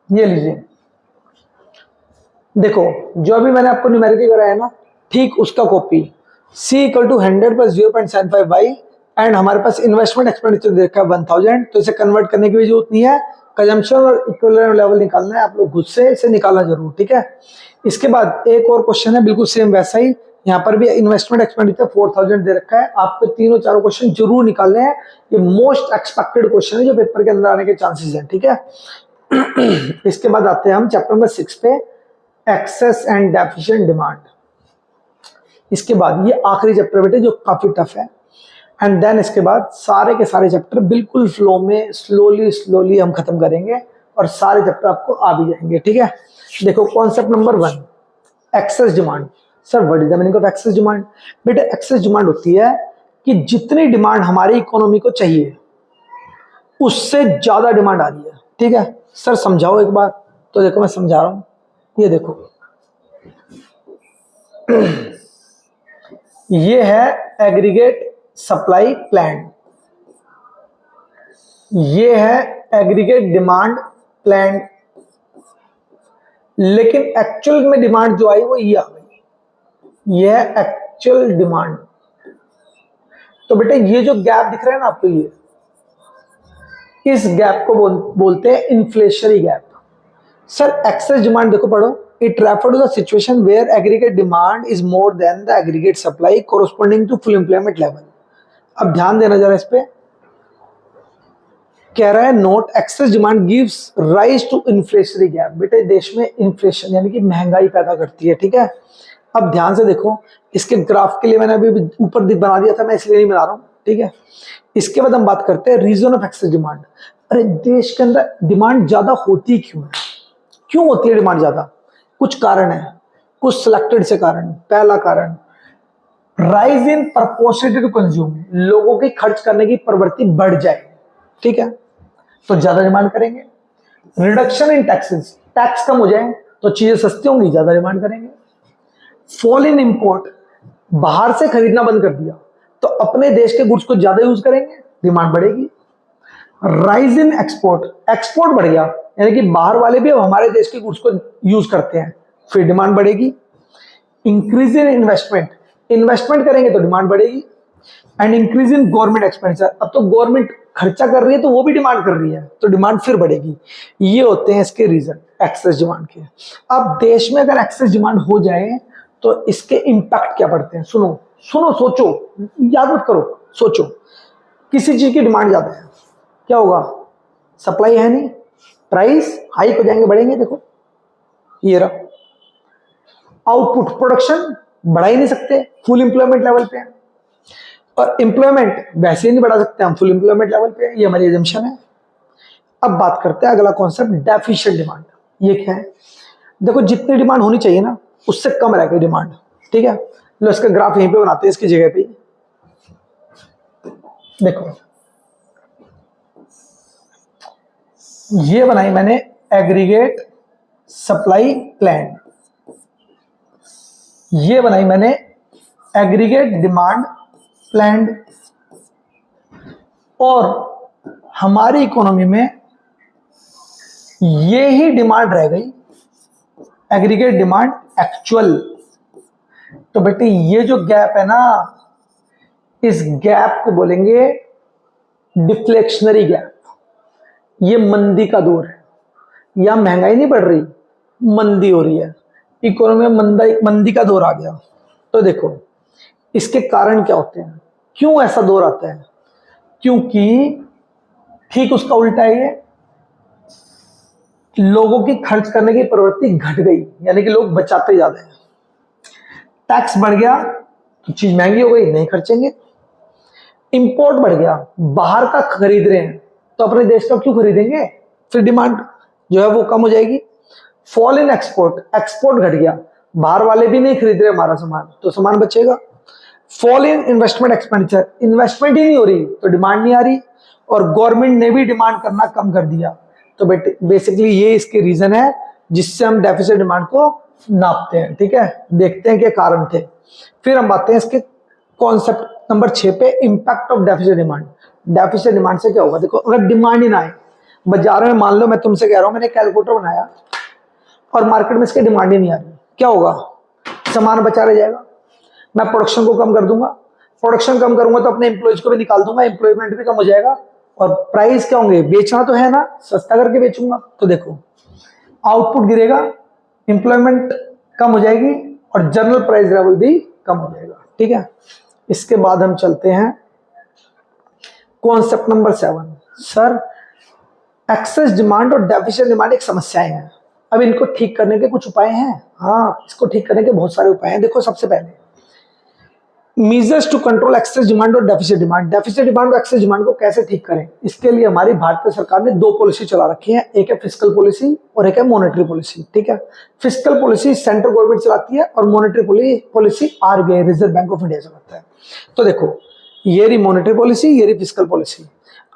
ये लीजिए, देखो जो अभी मैंने आपको न्यूमेरिकल कराया ना, ठीक उसका copy, c equal to 100 plus 0.75 y, and हमारे पास इन्वेस्टमेंट एक्सपेंडिचर देखा है 1000, तो इसे कन्वर्ट करने की भी जरूरत नहीं है, कंजम्पशन और इक्विलिब्रियम लेवल निकालना है, आप लोग खुद से इसे निकालना जरूर, ठीक है। इसके बाद एक और क्वेश्चन है बिल्कुल सेम वैसा ही, यहाँ पर भी इन्वेस्टमेंट एक्सपेंडिचर 4000 दे रखा है, आपको तीनों चारों क्वेश्चन जरूर निकालने हैं, ये मोस्ट एक्सपेक्टेड क्वेश्चन है जो पेपर के अंदर आने के चांसेस हैं, ठीक है। इसके बाद आते हैं हम चैप्टर नंबर 6 पे, एक्सेस एंड डेफिशिएंट डिमांड। इसके बाद ये आखिरी चैप्टर बेटे जो काफी टफ है, एंड देन इसके बाद सारे के सारे चैप्टर बिल्कुल फ्लो में स्लोली हम खत्म करेंगे और सारे चैप्टर आपको आ भी जाएंगे, ठीक है। देखो concept number 1, excess demand. Sir what is the meaning of excess demand? बेटे एक्सेस डिमांड होती है कि जितनी डिमांड हमारी इकोनॉमी को चाहिए उससे ज्यादा डिमांड आ रही है, ठीक है। सर समझाओ एक बार, तो देखो मैं समझा रहा हूं, ये देखो ये है एग्रीगेट सप्लाई प्लान, ये है एग्रीगेट डिमांड प्लान, लेकिन एक्चुअल में डिमांड जो आई वो ये आ गई, ये है एक्चुअल डिमांड। तो बेटे ये जो गैप दिख रहा है ना आपको, ये इस गैप को बोलते हैं inflationary gap. Sir excess demand देखो पढ़ो, it refer to the situation where aggregate demand is more than the aggregate supply corresponding to full employment level. अब ध्यान देना जरा इस पे, कह रहा है note excess demand gives rise to inflationary gap. बेटे देश में इन्फ्लेशन यानी कि महंगाई पैदा करती है, ठीक है। अब ध्यान से देखो, इसके ग्राफ के लिए मैंने अभी ऊपर बना दिया था, मैं इसलिए नहीं बना रहा हूं, ठीक है। इसके बाद हम बात करते हैं रीजन ऑफ एक्सेस डिमांड। अरे देश के अंदर डिमांड ज्यादा होती क्यों है, क्यों होती है डिमांड ज्यादा? कुछ कारण है, कुछ सिलेक्टेड से कारण। पहला कारण, rise in proportionate to consume, लोगों की खर्च करने की प्रवृत्ति बढ़ जाए, ठीक है, तो ज्यादा डिमांड करेंगे। रिडक्शन इन टैक्सेस, टैक्स कम हो जाए तो चीजें सस्ती होंगी, ज्यादा डिमांड करेंगे। फॉल इन इंपोर्ट, बाहर से खरीदना बंद कर दिया तो अपने देश के गुड्स को ज्यादा यूज करेंगे, डिमांड बढ़ेगी। राइज इन एक्सपोर्ट, एक्सपोर्ट बढ़ गया यानी कि बाहर वाले भी अब हमारे देश के गुड्स को यूज करते हैं, फिर डिमांड बढ़ेगी। इंक्रीज इन इन्वेस्टमेंट, इन्वेस्टमेंट करेंगे तो डिमांड बढ़ेगी। And increase in government expenditure, अब तो गवर्नमेंट खर्चा कर रही है तो वो भी डिमांड कर रही है तो डिमांड फिर बढ़ेगी। ये होते हैं इसके रीजन एक्सेस डिमांड के। अब देश में अगर एक्सेस डिमांड हो जाए तो इसके इंपैक्ट क्या पड़ते हैं? सुनो सुनो, सोचो, याद मत करो, सोचो। किसी चीज की डिमांड ज्यादा है, क्या होगा? सप्लाई है नहीं, प्राइस हाइक हो जाएंगे, बढ़ेंगे। देखो ये रहा। आउटपुट, प्रोडक्शन बढ़ा ही नहीं सकते, फुल एम्प्लॉयमेंट लेवल पे है, और एम्प्लॉयमेंट वैसे ही नहीं बढ़ा सकते हम, फुल एम्प्लॉयमेंट लेवल पे है, ये हमारी एजम्पशन है। अब बात करते हैं अगला कॉन्सेप्ट, डेफिशिएंट डिमांड। ये क्या है? देखो जितनी डिमांड होनी चाहिए ना उससे कम रह गई डिमांड, ठीक है। लो इसका ग्राफ यहीं पे बनाते हैं, इसकी जगह पे देखो, ये बनाई मैंने एग्रीगेट सप्लाई प्लान, ये बनाई मैंने एग्रीगेट डिमांड प्लान। और हमारी इकोनॉमी में ये ही डिमांड रह गई, एग्रीगेट डिमांड एक्चुअल। तो बेटे ये जो गैप है ना, इस गैप को बोलेंगे डिफ्लेक्शनरी गैप। ये मंदी का दौर है, या महंगाई नहीं बढ़ रही, मंदी हो रही है, इकोनॉमी में मंदी का दौर आ गया। तो देखो इसके कारण क्या होते हैं, क्यों ऐसा दौर आता है? क्योंकि ठीक उसका उल्टा है, ये लोगों की खर्च करने की प्रवृत्ति घट गई, यानी कि लोग बचाते ज्यादा हैं। टैक्स बढ़ गया तो चीज महंगी हो गई, नहीं खर्चेंगे। इंपोर्ट बढ़ गया, बाहर का खरीद रहे हैं तो अपने देश का क्यों खरीदेंगे, फिर डिमांड जो है वो कम हो जाएगी। फॉल इन एक्सपोर्ट, एक्सपोर्ट घट गया, बाहर वाले भी नहीं खरीद रहे हमारा सामान तो सामान बचेगा। Fall in investment expenditure, investment ही नहीं हो रही तो डिमांड नहीं आ रही, और गवर्नमेंट ने भी डिमांड करना कम कर दिया। तो बेसिकली ये इसके रीजन है जिससे हम डेफिसिट डिमांड को नापते हैं, ठीक है। देखते हैं क्या कारण थे, फिर हम बात हैं इसके कॉन्सेप्ट नंबर 6 पे, impact of deficit demand. Deficit demand से क्या होगा? देखो अगर डिमांड ही ना आए बाजार में, मान लो मैं तुमसे कह रहा हूं मैंने कैलकुलेटर बनाया और मार्केट में इसकी डिमांड ही नहीं आ रही, क्या होगा? सामान बचा रह जाएगा। मैं प्रोडक्शन को कम कर दूंगा, प्रोडक्शन कम करूंगा तो अपने एम्प्लॉयज को भी निकाल दूंगा, एम्प्लॉयमेंट भी कम हो जाएगा, और प्राइस क्या होंगे? बेचना तो है ना, सस्ता करके बेचूंगा। तो देखो आउटपुट गिरेगा, एम्प्लॉयमेंट कम हो जाएगी, और जनरल प्राइस लेवल भी कम हो जाएगा, ठीक है। इसके बाद हम चलते हैं concept number 7। Sir excess demand और डेफिसिट डिमांड एक समस्याएं हैं, अब इनको ठीक करने के कुछ उपाय हैं? हाँ, इसको ठीक करने के बहुत सारे उपाय हैं। देखो सबसे पहले measures to control excess demand और डेफिसिट डिमांड। डेफिसिट डिमांड और एक्सेस डिमांड को कैसे ठीक करें, इसके लिए हमारी भारतीय सरकार ने 2 पॉलिसी चला रखी है, एक है फिस्कल पॉलिसी और एक है मॉनेटरी पॉलिसी, ठीक है। फिस्कल पॉलिसी सेंट्रल गवर्नमेंट चलाती है और monetary policy RBI, reserve bank of India चलाता है। तो देखो ये रही मॉनेटरी पॉलिसी, ये रही फिस्कल पॉलिसी।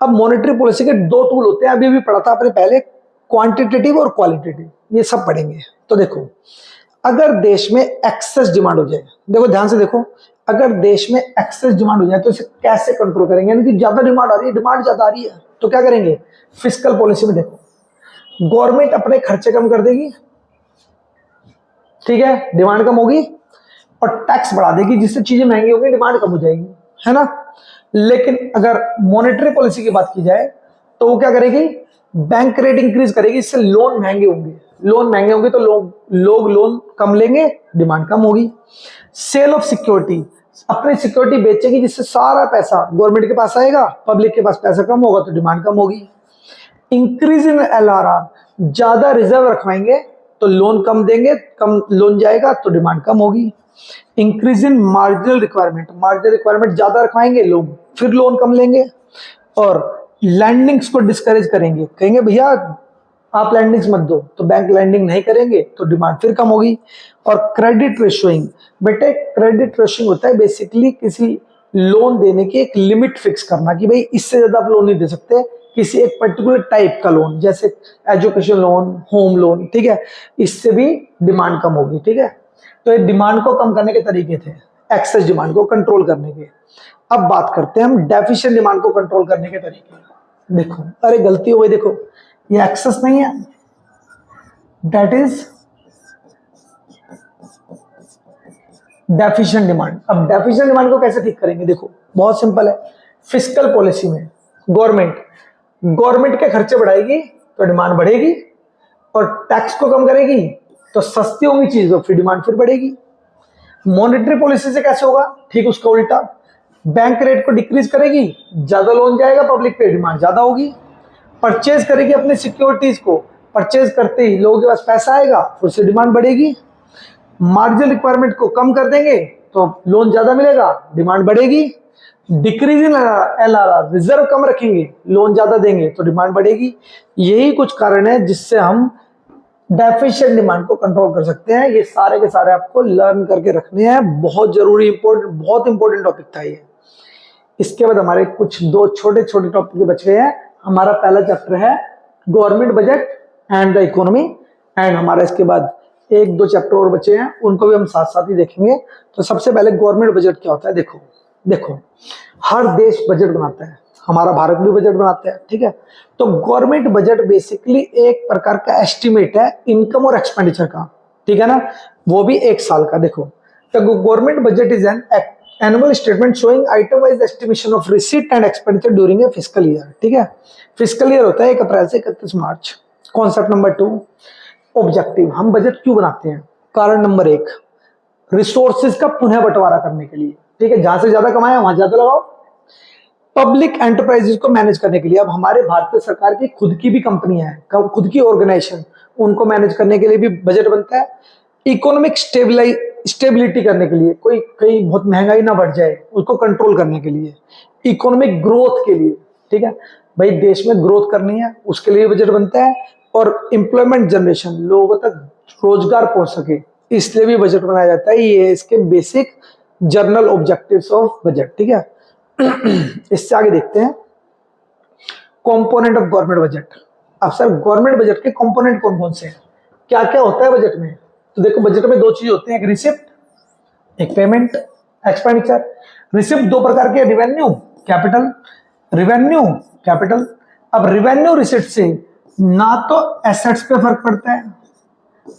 अब मॉनेटरी पॉलिसी के 2 टूल होते हैं, अभी भी पढ़ा था आपने पहले, क्वांटिटेटिव और क्वालिटेटिव, ये सब पढ़ेंगे। तो देखो अगर देश में एक्सेस डिमांड हो जाए, देखो ध्यान से देखो, अगर देश में एक्सेस डिमांड हो जाए तो इसे कैसे कंट्रोल करेंगे? यानी कि ज्यादा डिमांड आ रही है, डिमांड ज्यादा आ रही है तो क्या करेंगे? फिस्कल पॉलिसी में देखो गवर्नमेंट अपने खर्चे कम कर देगी, ठीक है, डिमांड कम होगी, और टैक्स बढ़ा देगी जिससे चीजें महंगी होंगी, डिमांड कम हो जाएगी, है ना। लेकिन अगर मॉनेटरी पॉलिसी की बात की जाए तो वो क्या करेगी? बैंक रेट इंक्रीज करेगी, इससे लोन महंगे होंगे, लोन महंगे होंगे तो लोग लोन कम लेंगे, डिमांड कम होगी। सेल ऑफ सिक्योरिटी, अपनी सिक्योरिटी बेचेगी जिससे सारा पैसा गवर्नमेंट के पास आएगा, पब्लिक के पास पैसा कम होगा तो डिमांड कम होगी। इंक्रीज इन एलआरआर, ज्यादा रिजर्व रखवाएंगे तो लोन कम देंगे, कम लोन जाएगा तो डिमांड कम होगी। इंक्रीज इन मार्जिनल रिक्वायरमेंट ज्यादा रखवाएंगे लोग, फिर लोन कम लेंगे। और लैंडिंग्स को डिस्करेज करेंगे, कहेंगे भैया आप लैंडिंग्स मत दो, तो बैंक लैंडिंग नहीं करेंगे तो डिमांड फिर कम होगी। और क्रेडिट रेशियोइंग, बेटे क्रेडिट रेशियोइंग होता है बेसिकली किसी लोन देने की एक लिमिट फिक्स करना कि भाई इससे ज्यादा आप लोन नहीं दे सकते, किसी एक पर्टिकुलर टाइप का लोन, जैसे एजुकेशन लोन, होम लोन, ठीक है, इससे भी डिमांड कम होगी। ठीक है, तो ये डिमांड को कम करने के तरीके थे, एक्सेस डिमांड को कंट्रोल करने के। अब बात करते हैं हम डेफिशिएंट डिमांड को कंट्रोल करने के तरीके। देखो, अरे गलती हो गई, देखो ये एक्सेस नहीं है, दैट इज डेफिशिएंट डिमांड। अब डेफिशिएंट डिमांड को कैसे ठीक करेंगे? देखो बहुत सिंपल है, फिस्कल पॉलिसी में गवर्नमेंट के खर्चे बढ़ाएगी तो डिमांड बढ़ेगी, और टैक्स को कम करेगी तो सस्ती होंगी चीज, फिर डिमांड फिर बढ़ेगी। मॉनेटरी पॉलिसी से कैसे होगा? ठीक उसका उल्टा, बैंक रेट को डिक्रीज करेगी, ज्यादा लोन जाएगा पब्लिक पे, डिमांड ज्यादा होगी। परचेज करेगी अपनी सिक्योरिटीज को, परचेज करते ही लोगों के पास पैसा आएगा, फिर से डिमांड बढ़ेगी। मार्जिनल रिक्वायरमेंट को कम कर देंगे तो लोन ज्यादा मिलेगा, डिमांड बढ़ेगी। डिक्रीज इन एलआरआर, रिजर्व कम रखेंगे, लोन ज्यादा देंगे तो डिमांड बढ़ेगी। यही कुछ कारण है जिससे हम डेफिशिएंट डिमांड को कंट्रोल कर सकते हैं। ये सारे के सारे आपको लर्न करके रखने हैं, बहुत जरूरी बहुत इंपॉर्टेंट टॉपिक था ये। इसके बाद हमारे कुछ दो छोटे छोटे टॉपिक बच गए हैं। हमारा पहला चैप्टर है government budget and the economy, and हमारा इसके बाद एक दो चैप्टर और बचे हैं, उनको भी हम साथ साथ ही देखेंगे। तो सबसे पहले गवर्नमेंट बजट क्या होता है? देखो हर देश बजट बनाता है, हमारा भारत भी बजट बनाता है, ठीक है। तो गवर्नमेंट बजट बेसिकली एक प्रकार का एस्टिमेट है इनकम और एक्सपेंडिचर का, ठीक है ना, वो भी एक साल का। देखो, the government budget is an annual statement showing item wise estimation of receipt and expenditure during a fiscal year, ठीक है। फिस्कल ईयर होता है 1 अप्रैल से 31 मार्च। Concept number 2, objective. हम बजट क्यों बनाते हैं? कारण नंबर 1, रिसोर्सेज का पुनः बंटवारा करने के लिए, ठीक है, जहां से ज्यादा कमाए वहां ज्यादा लगाओ। पब्लिक एंटरप्राइजेस को मैनेज करने के लिए, अब हमारे भारतीय सरकार की खुद की भी कंपनियां हैं, खुद की ऑर्गेनाइजेशन, उनको मैनेज करने के लिए भी बजट बनता है। इकोनॉमिक स्टेबिलिटी करने के लिए, कोई कहीं बहुत महंगाई ना बढ़ जाए उसको कंट्रोल करने के लिए। इकोनॉमिक ग्रोथ के लिए, ठीक है, भाई देश में ग्रोथ करनी है उसके लिए बजट बनता है। और एम्प्लॉयमेंट जनरेशन, लोगों तक रोजगार पहुंच सके, इसलिए भी बजट बनाया जाता है। ये इसके basic journal objectives of budget, ठीक है। इससे आगे देखते हैं कंपोनेंट ऑफ गवर्नमेंट बजट। अब सर गवर्नमेंट बजट के कंपोनेंट कौन कौन से हैं, क्या क्या होता है बजट में? तो देखो बजट में 2 चीज होते हैं, एक रिसिप्ट, एक पेमेंट, एक्सपेंडिचर। रिसिप्ट 2 प्रकार के, रिवेन्यू, कैपिटल। Revenue, capital. अब रिवेन्यू रिसिप्ट से ना तो एसेट्स पे फर्क पड़ता है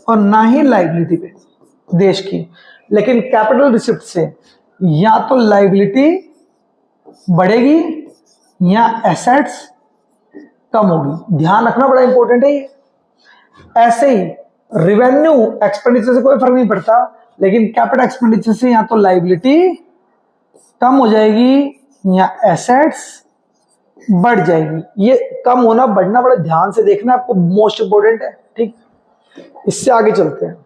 और ना ही लाइबिलिटी पे देश की, लेकिन कैपिटल रिसिप्ट से या तो लाइबिलिटी बढ़ेगी या एसेट्स कम होगी। ध्यान रखना बड़ा इंपॉर्टेंट है ये। ऐसे ही रिवेन्यू एक्सपेंडिचर से कोई फर्क नहीं पड़ता, लेकिन कैपिटल एक्सपेंडिचर से या तो लाइबिलिटी कम हो जाएगी या एसेट्स बढ़ जाएगी। ये कम होना बढ़ना बड़ा ध्यान से देखना, आपको मोस्ट इंपोर्टेंट है, ठीक। इससे आगे चलते हैं,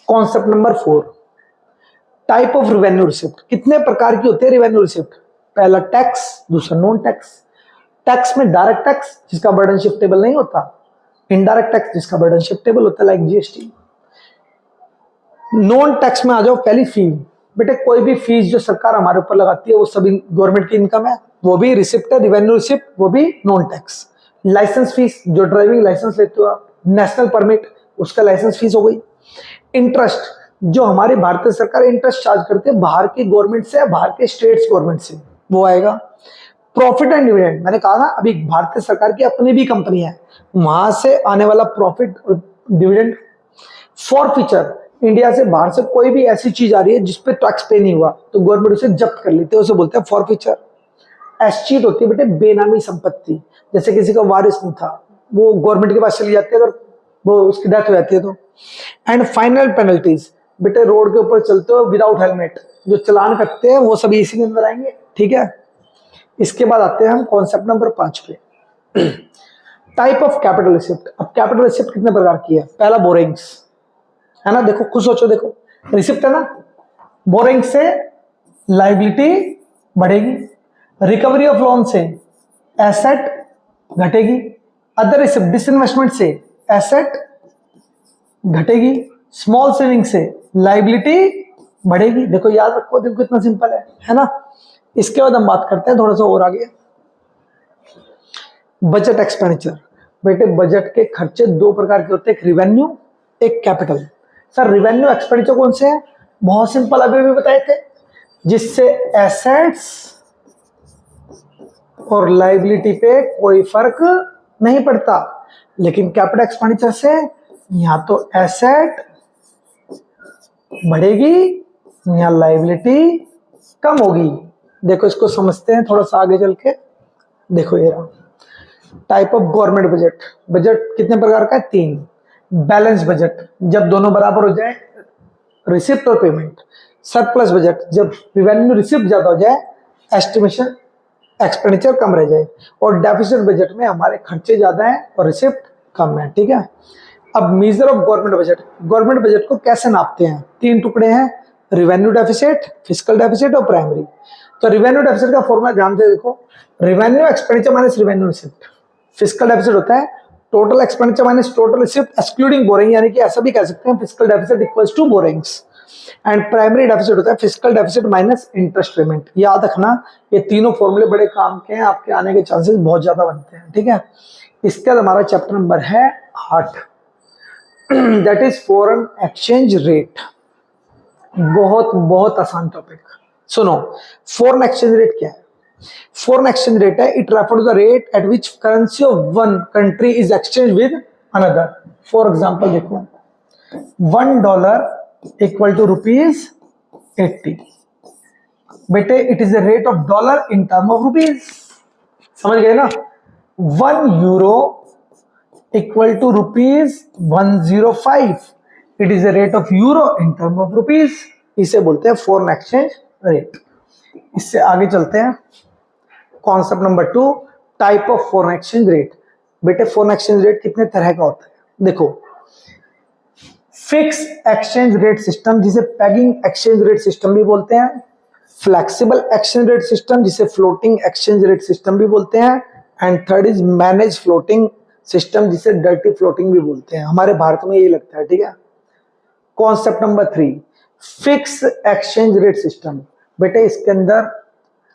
concept number 4, type of revenue receipt. कितने प्रकार की होती है रिवेन्यू रिसिप्ट? पहला टैक्स, दूसरा नॉन टैक्स। टैक्स में डायरेक्ट टैक्स जिसका बर्डन शिफ्टेबल नहीं होता, इनडायरेक्ट टैक्स जिसका बर्डन शिफ्टेबल होता है लाइक जीएसटी। नॉन टैक्स में आ जाओ, पहली फी। बेटे कोई भी फीस जो सरकार हमारे ऊपर लगाती है वो सभी गवर्नमेंट की इनकम है, वो भी रिसिप्ट है, रिवेन्यू रिसिप्ट, वो भी नॉन टैक्स। लाइसेंस फीस, जो ड्राइविंग लाइसेंस लेते हो आप, नेशनल परमिट, उसका लाइसेंस फीस हो गई। इंटरेस्ट, जो हमारी भारतीय सरकार इंटरेस्ट चार्ज करती है बाहर की गवर्नमेंट से, बाहर के स्टेट्स गवर्नमेंट से, वो आएगा। प्रॉफिट एंड डिविडेंड, मैंने कहा ना अभी भारतीय सरकार की अपनी भी कंपनी है, वहां से आने वाला प्रॉफिट और डिविडेंड। फॉरफीचर, इंडिया से बाहर से कोई भी ऐसी चीज आ रही है जिसपे टैक्स पे नहीं हुआ तो गवर्नमेंट उसे जब्त कर लेते हैं, उसे बोलते हैं फॉरफीचर। एस्चीट होती है बेटे बेनामी संपत्ति, जैसे किसी का वारिस नहीं था वो गवर्नमेंट के पास चली जाती है अगर वो उसकी डेथ हो जाती है तो। एंड फाइनल पेनल्टीज, बेटे रोड के ऊपर चलते हो विदाउट हेलमेट जो चलान कटते हैं वो सभी इसी के अंदर आएंगे, ठीक है। इसके बाद आते हैं हम कॉन्सेप्ट नंबर 5 पे, टाइप ऑफ कैपिटल रिसिप्ट। अब कैपिटल रिसिप्ट कितने प्रकार की है? पहला बोरिंग्स है ना, देखो खुद सोचो, देखो रिसिप्ट है ना, बोरिंग से लाइबिलिटी बढ़ेगी, रिकवरी ऑफ लोन से एसेट घटेगी, अदर रिसिप्ट डिसइन्वेस्टमेंट से एसेट घटेगी, स्मॉल सेविंग से लाइबिलिटी बढ़ेगी। देखो याद रखो, देखो कितना सिंपल है ना। इसके बाद हम बात करते हैं थोड़ा सा और आगे, बजट एक्सपेंडिचर। बेटे बजट के खर्चे दो प्रकार के होते हैं, एक रिवेन्यू एक कैपिटल। सर रिवेन्यू एक्सपेंडिचर कौन से हैं? बहुत सिंपल, अभी भी बताए थे, जिससे एसेट्स और लाइबिलिटी पे कोई फर्क नहीं पड़ता। लेकिन कैपिटल एक्सपेंडिचर से यहां तो एसेट बढ़ेगी, यहां लाइबिलिटी कम होगी। देखो इसको समझते हैं थोड़ा सा आगे चल के। देखो ये type of government budget. Budget कितने प्रकार का है? 3। बैलेंस बजट, जब दोनों बराबर हो जाए रिसिप्ट और पेमेंट। सरप्लस बजट, जब रिवेन्यू रिसिप्ट ज्यादा हो जाए, एस्टिमेशन एक्सपेंडिचर कम रह जाए। और डेफिसिट बजट में हमारे खर्चे ज्यादा हैं और रिसिप्ट कम है, ठीक है। अब measure of government budget. Government budget को कैसे नापते हैं? 3 टुकड़े हैं, रिवेन्यू डेफिसिट, फिस्कल डेफिसिट और प्राइमरी। तो रिवेन्यू डेफिसिट का फॉर्मूला ध्यान से देखो, revenue expenditure minus revenue receipt. Fiscal deficit होता है total expenditure minus total receipt excluding borrowing, यानी कि ऐसा भी कह सकते हैं fiscal deficit equals to borrowings. And primary deficit होता है fiscal deficit minus interest payment. याद रखना ये तीनों फॉर्मूले बड़े काम के हैं, आपके आने के चांसेस बहुत ज्यादा बनते हैं, ठीक है। इसके बाद हमारा चैप्टर नंबर है 8, that is foreign exchange rate. बहुत बहुत आसान टॉपिक। सुनो, फॉरेन एक्सचेंज रेट क्या है? फॉरेन एक्सचेंज रेट है, it refer to the rate at which currency of one country is exchange with another. For example देखो, $1 equal to ₹80। बेटे it is the rate of dollar in term of rupees, समझ गए ना। €1 equal to ₹105। It is the rate of euro in term of rupees. इसे बोलते हैं foreign exchange rate. इससे आगे चलते हैं, concept number 2, type of foreign exchange rate. बेटे फॉरेन एक्सचेंज रेट कितने तरह का होता है? देखो, फिक्स एक्सचेंज रेट सिस्टम जिसे पैगिंग एक्सचेंज रेट सिस्टम भी बोलते हैं, फ्लेक्सिबल एक्सचेंज रेट सिस्टम जिसे फ्लोटिंग एक्सचेंज रेट सिस्टम भी बोलते हैं, and third is manage floating system जिसे डर्टी फ्लोटिंग भी बोलते हैं। हमारे भारत में यही लगता है, ठीक है। Concept number 3, fix exchange rate system. बेटे इसके अंदर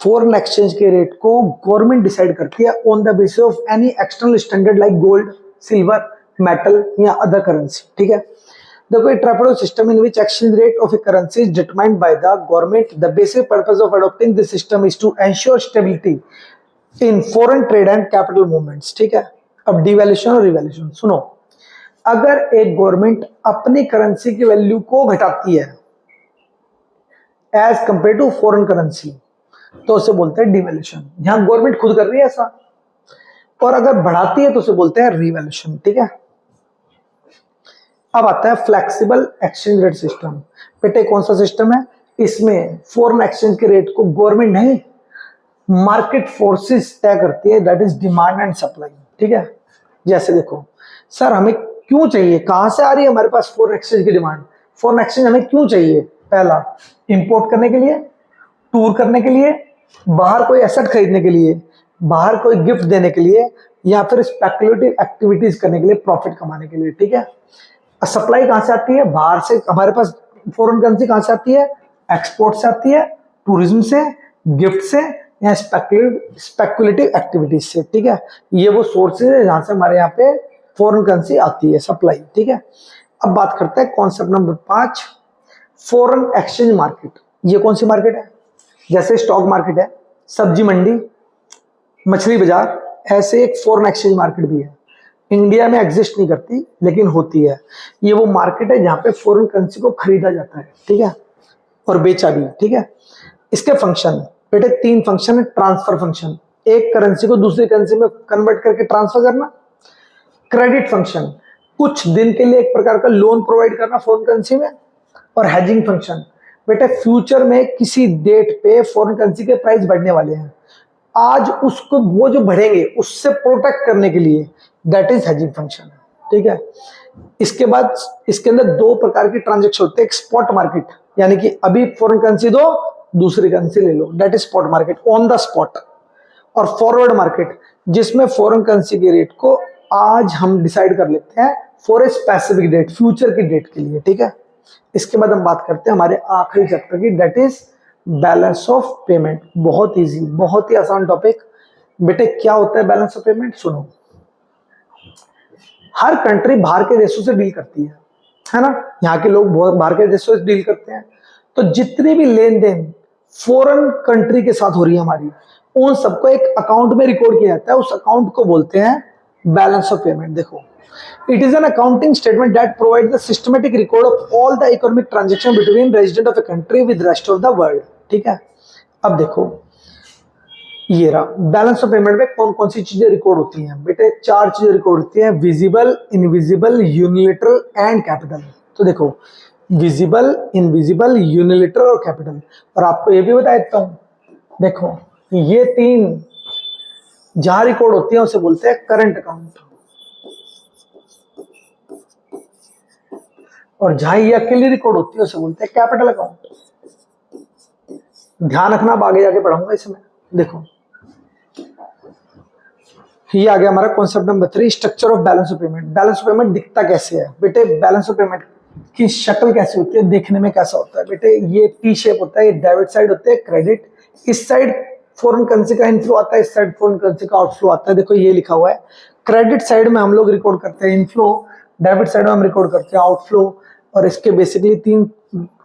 फॉरेन एक्सचेंज के रेट को गवर्नमेंट डिसाइड करती है on the basis of any external standard like gold, silver, metal या अदर करेंसी, ठीक है। देखो, it refers to a system in which exchange rate of a currency is determined by the government. The basic purpose of adopting this system is to ensure stability in foreign trade and capital movements, ठीक है। अब devaluation और revaluation सुनो, अगर एक government अपनी currency की value को घटाती है as compare to foreign currency, तो उसे बोलते हैं डिवैल्यूएशन। यहां गवर्नमेंट खुद कर रही है ऐसा, और अगर बढ़ाती है तो उसे बोलते हैं रिवैल्यूएशन, ठीक है। अब आता है फ्लेक्सिबल एक्सचेंज रेट सिस्टम। बेटे कौन सा सिस्टम है? इसमें फॉरेन एक्सचेंज के रेट को गवर्नमेंट नहीं, मार्केट फोर्सेस तय करती है, that is demand and supply, ठीक है। जैसे देखो सर, हमें क्यों चाहिए, कहां से आ रही है हमारे पास फॉरेन एक्सचेंज की डिमांड? फॉरेन एक्सचेंज हमें क्यों चाहिए? पहला, इंपोर्ट करने के लिए, टूर करने के लिए, बाहर कोई एसेट खरीदने के लिए, बाहर कोई गिफ्ट देने के लिए, या फिर स्पेकुलेटिव एक्टिविटीज करने के लिए, प्रॉफिट कमाने के लिए, ठीक है। सप्लाई कहां से आती है? बाहर से। हमारे पास फॉरेन करेंसी कहां से आती है? एक्सपोर्ट से आती है, टूरिज्म से, गिफ्ट से, या स्पेकुलेटिव एक्टिविटीज से, ठीक है। ये वो सोर्सेज है जहां से हमारे यहाँ पे फॉरेन करेंसी आती है, सप्लाई, ठीक है। अब बात करते हैं concept number 5, foreign exchange market. ये कौन सी मार्केट है? जैसे स्टॉक मार्केट है, सब्जी मंडी, मछली बाजार, ऐसे एक फॉरेन एक्सचेंज मार्केट भी है। इंडिया में एग्जिस्ट नहीं करती लेकिन होती है। ये वो मार्केट है जहां पे फॉरेन करेंसी को खरीदा जाता है, ठीक है, और बेचा भी, ठीक है। इसके फंक्शन, बेटे 3 फंक्शन है। ट्रांसफर फंक्शन, एक करेंसी को दूसरी करेंसी में कन्वर्ट करके ट्रांसफर करना। क्रेडिट फंक्शन, कुछ दिन के लिए एक प्रकार का लोन प्रोवाइड करना फॉरेन करेंसी में। और हेजिंग फंक्शन, बेटे फ्यूचर में किसी डेट पे फॉरेन करेंसी के प्राइस बढ़ने वाले हैं, आज उसको वो जो बढ़ेंगे उससे प्रोटेक्ट करने के लिए, दैट इज हेजिंग फंक्शन। ठीक है। इसके बाद इसके अंदर दो प्रकार की ट्रांजेक्शन होते हैं, एक स्पॉट मार्केट यानी कि अभी फॉरेन करेंसी दो दूसरी करेंसी ले लो, that is spot market on the spot. और फॉरवर्ड मार्केट जिसमें फॉरेन करेंसी के रेट को आज हम डिसाइड कर लेते हैं for a specific date, future की डेट के लिए। ठीक है। इसके बाद हम बात करते हैं हमारे आखिरी चैप्टर की, that is balance of payment. बहुत इजी, बहुत ही आसान टॉपिक। बेटे क्या होता है बैलेंस ऑफ पेमेंट? सुनो, हर कंट्री बाहर के देशों से डील करती है ना, यहाँ के लोग बहुत बाहर के देशों से डील करते हैं। तो जितनी भी लेन देन फॉरेन कंट्री के साथ हो रही है हमारी, उन सबको एक अकाउंट में रिकॉर्ड किया जाता है, उस अकाउंट को बोलते हैं बैलेंस ऑफ पेमेंट। देखो, it is an accounting statement that provide the systematic record of all the economic transaction between resident of a country with rest of the world. ठीक है। अब देखो ये रहा बैलेंस ऑफ पेमेंट में कौन कौन सी चीजें रिकॉर्ड होती हैं। बेटे चार चीजें रिकॉर्ड होती हैं, visible, invisible, unilateral and capital. तो देखो विजिबल, इनविजिबल, यूनिलेटरल और कैपिटल। और आपको ये भी बता देता हूं, देखो ये तीन जहां रिकॉर्ड होती है उसे बोलते हैं करंट अकाउंट, और जहां ये अकेली रिकॉर्ड होती है उसे बोलते हैं कैपिटल अकाउंट। ध्यान रखना, अब आगे जाके पढ़ाऊंगा इसमें। देखो ये आ गया हमारा concept number 3, structure of balance of payment. Balance of payment दिखता कैसे है बेटे? बैलेंस ऑफ पेमेंट की शक्ल कैसी होती है, देखने में कैसा होता है बेटे? ये टी शेप होता है, ये डेबिट साइड होता है, क्रेडिट। इस साइड फॉरेन करेंसी का इनफ्लो आता है, इस साइड फॉरेन करेंसी का आउटफ्लो आता है। देखो ये लिखा हुआ है, क्रेडिट साइड में हम लोग रिकॉर्ड करते हैं इनफ्लो, डेबिट साइड में हम रिकॉर्ड करते हैं आउटफ्लो। और इसके बेसिकली तीन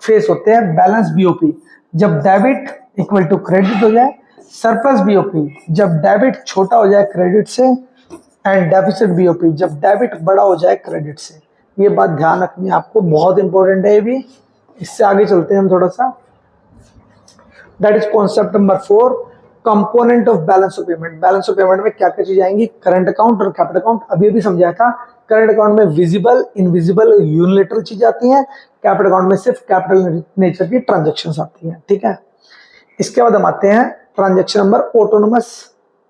फेस होते हैं। बैलेंस बीओपी, जब डेबिट इक्वल टू क्रेडिट हो जाए, सरप्लस बीओपी जब डेबिट छोटा हो जाए क्रेडिट से, एंड डेफिसिट बीओपी जब डेबिट बड़ा हो जाए क्रेडिट से। ये बात ध्यान रखनी है आपको, बहुत इंपॉर्टेंट है ये भी। इससे आगे चलते हैं हम थोड़ा सा, that is concept number 4, component of balance of payment. Balance of payment में क्या क्या चीजें आएंगी? करंट अकाउंट और कैपिटल अकाउंट। अभी भी समझाया था, करंट अकाउंट में विजिबल, इनविजिबल, यूनिलेटरल चीजें आती हैं, कैपिटल अकाउंट में सिर्फ कैपिटल नेचर की ट्रांजेक्शन आती हैं। ठीक है। इसके बाद हम आते हैं transaction number autonomous,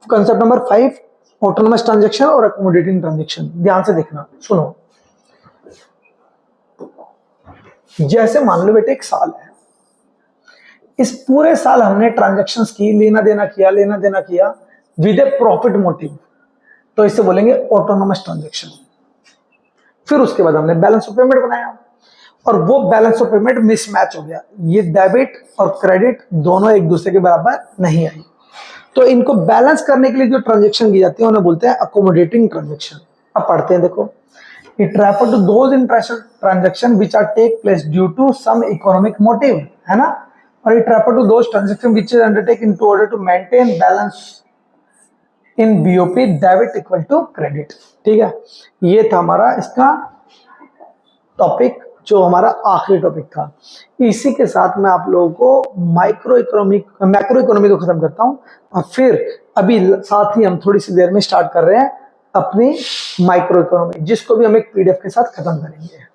concept number 5, autonomous transaction और अकोमोडेटिंग ट्रांजेक्शन। ध्यान से देखना, सुनो। जैसे मान लो बेटे एक साल है, इस पूरे साल हमने ट्रांजेक्शन्स की, लेना देना किया विद ए प्रॉफिट मोटिव, तो इसे बोलेंगे ऑटोनोमस ट्रांजेक्शन। फिर उसके बाद हमने बैलेंस ऑफ पेमेंट बनाया और वो बैलेंस ऑफ पेमेंट मिसमैच हो गया, ये डेबिट और क्रेडिट दोनों एक दूसरे के बराबर नहीं आई, तो इनको बैलेंस करने के लिए जो ट्रांजेक्शन की जाती है उन्हें बोलते हैं अकोमोडेटिंग ट्रांजेक्शन। अब पढ़ते हैं, देखो, it refer to those interest transaction which are take place due to some economic motive, है ना। और it refer to those transaction which is undertaken in order to maintain balance in BOP debit equal to credit. ठीक है। ये था हमारा इसका topic, जो हमारा आखिरी टॉपिक था। इसी के साथ मैं आप लोगों को मैक्रो इकोनॉमी को खत्म करता हूं, और फिर अभी साथ ही हम थोड़ी सी देर में स्टार्ट कर रहे हैं अपनी माइक्रो इकोनॉमी, जिसको भी हम एक पीडीएफ के साथ खत्म करेंगे।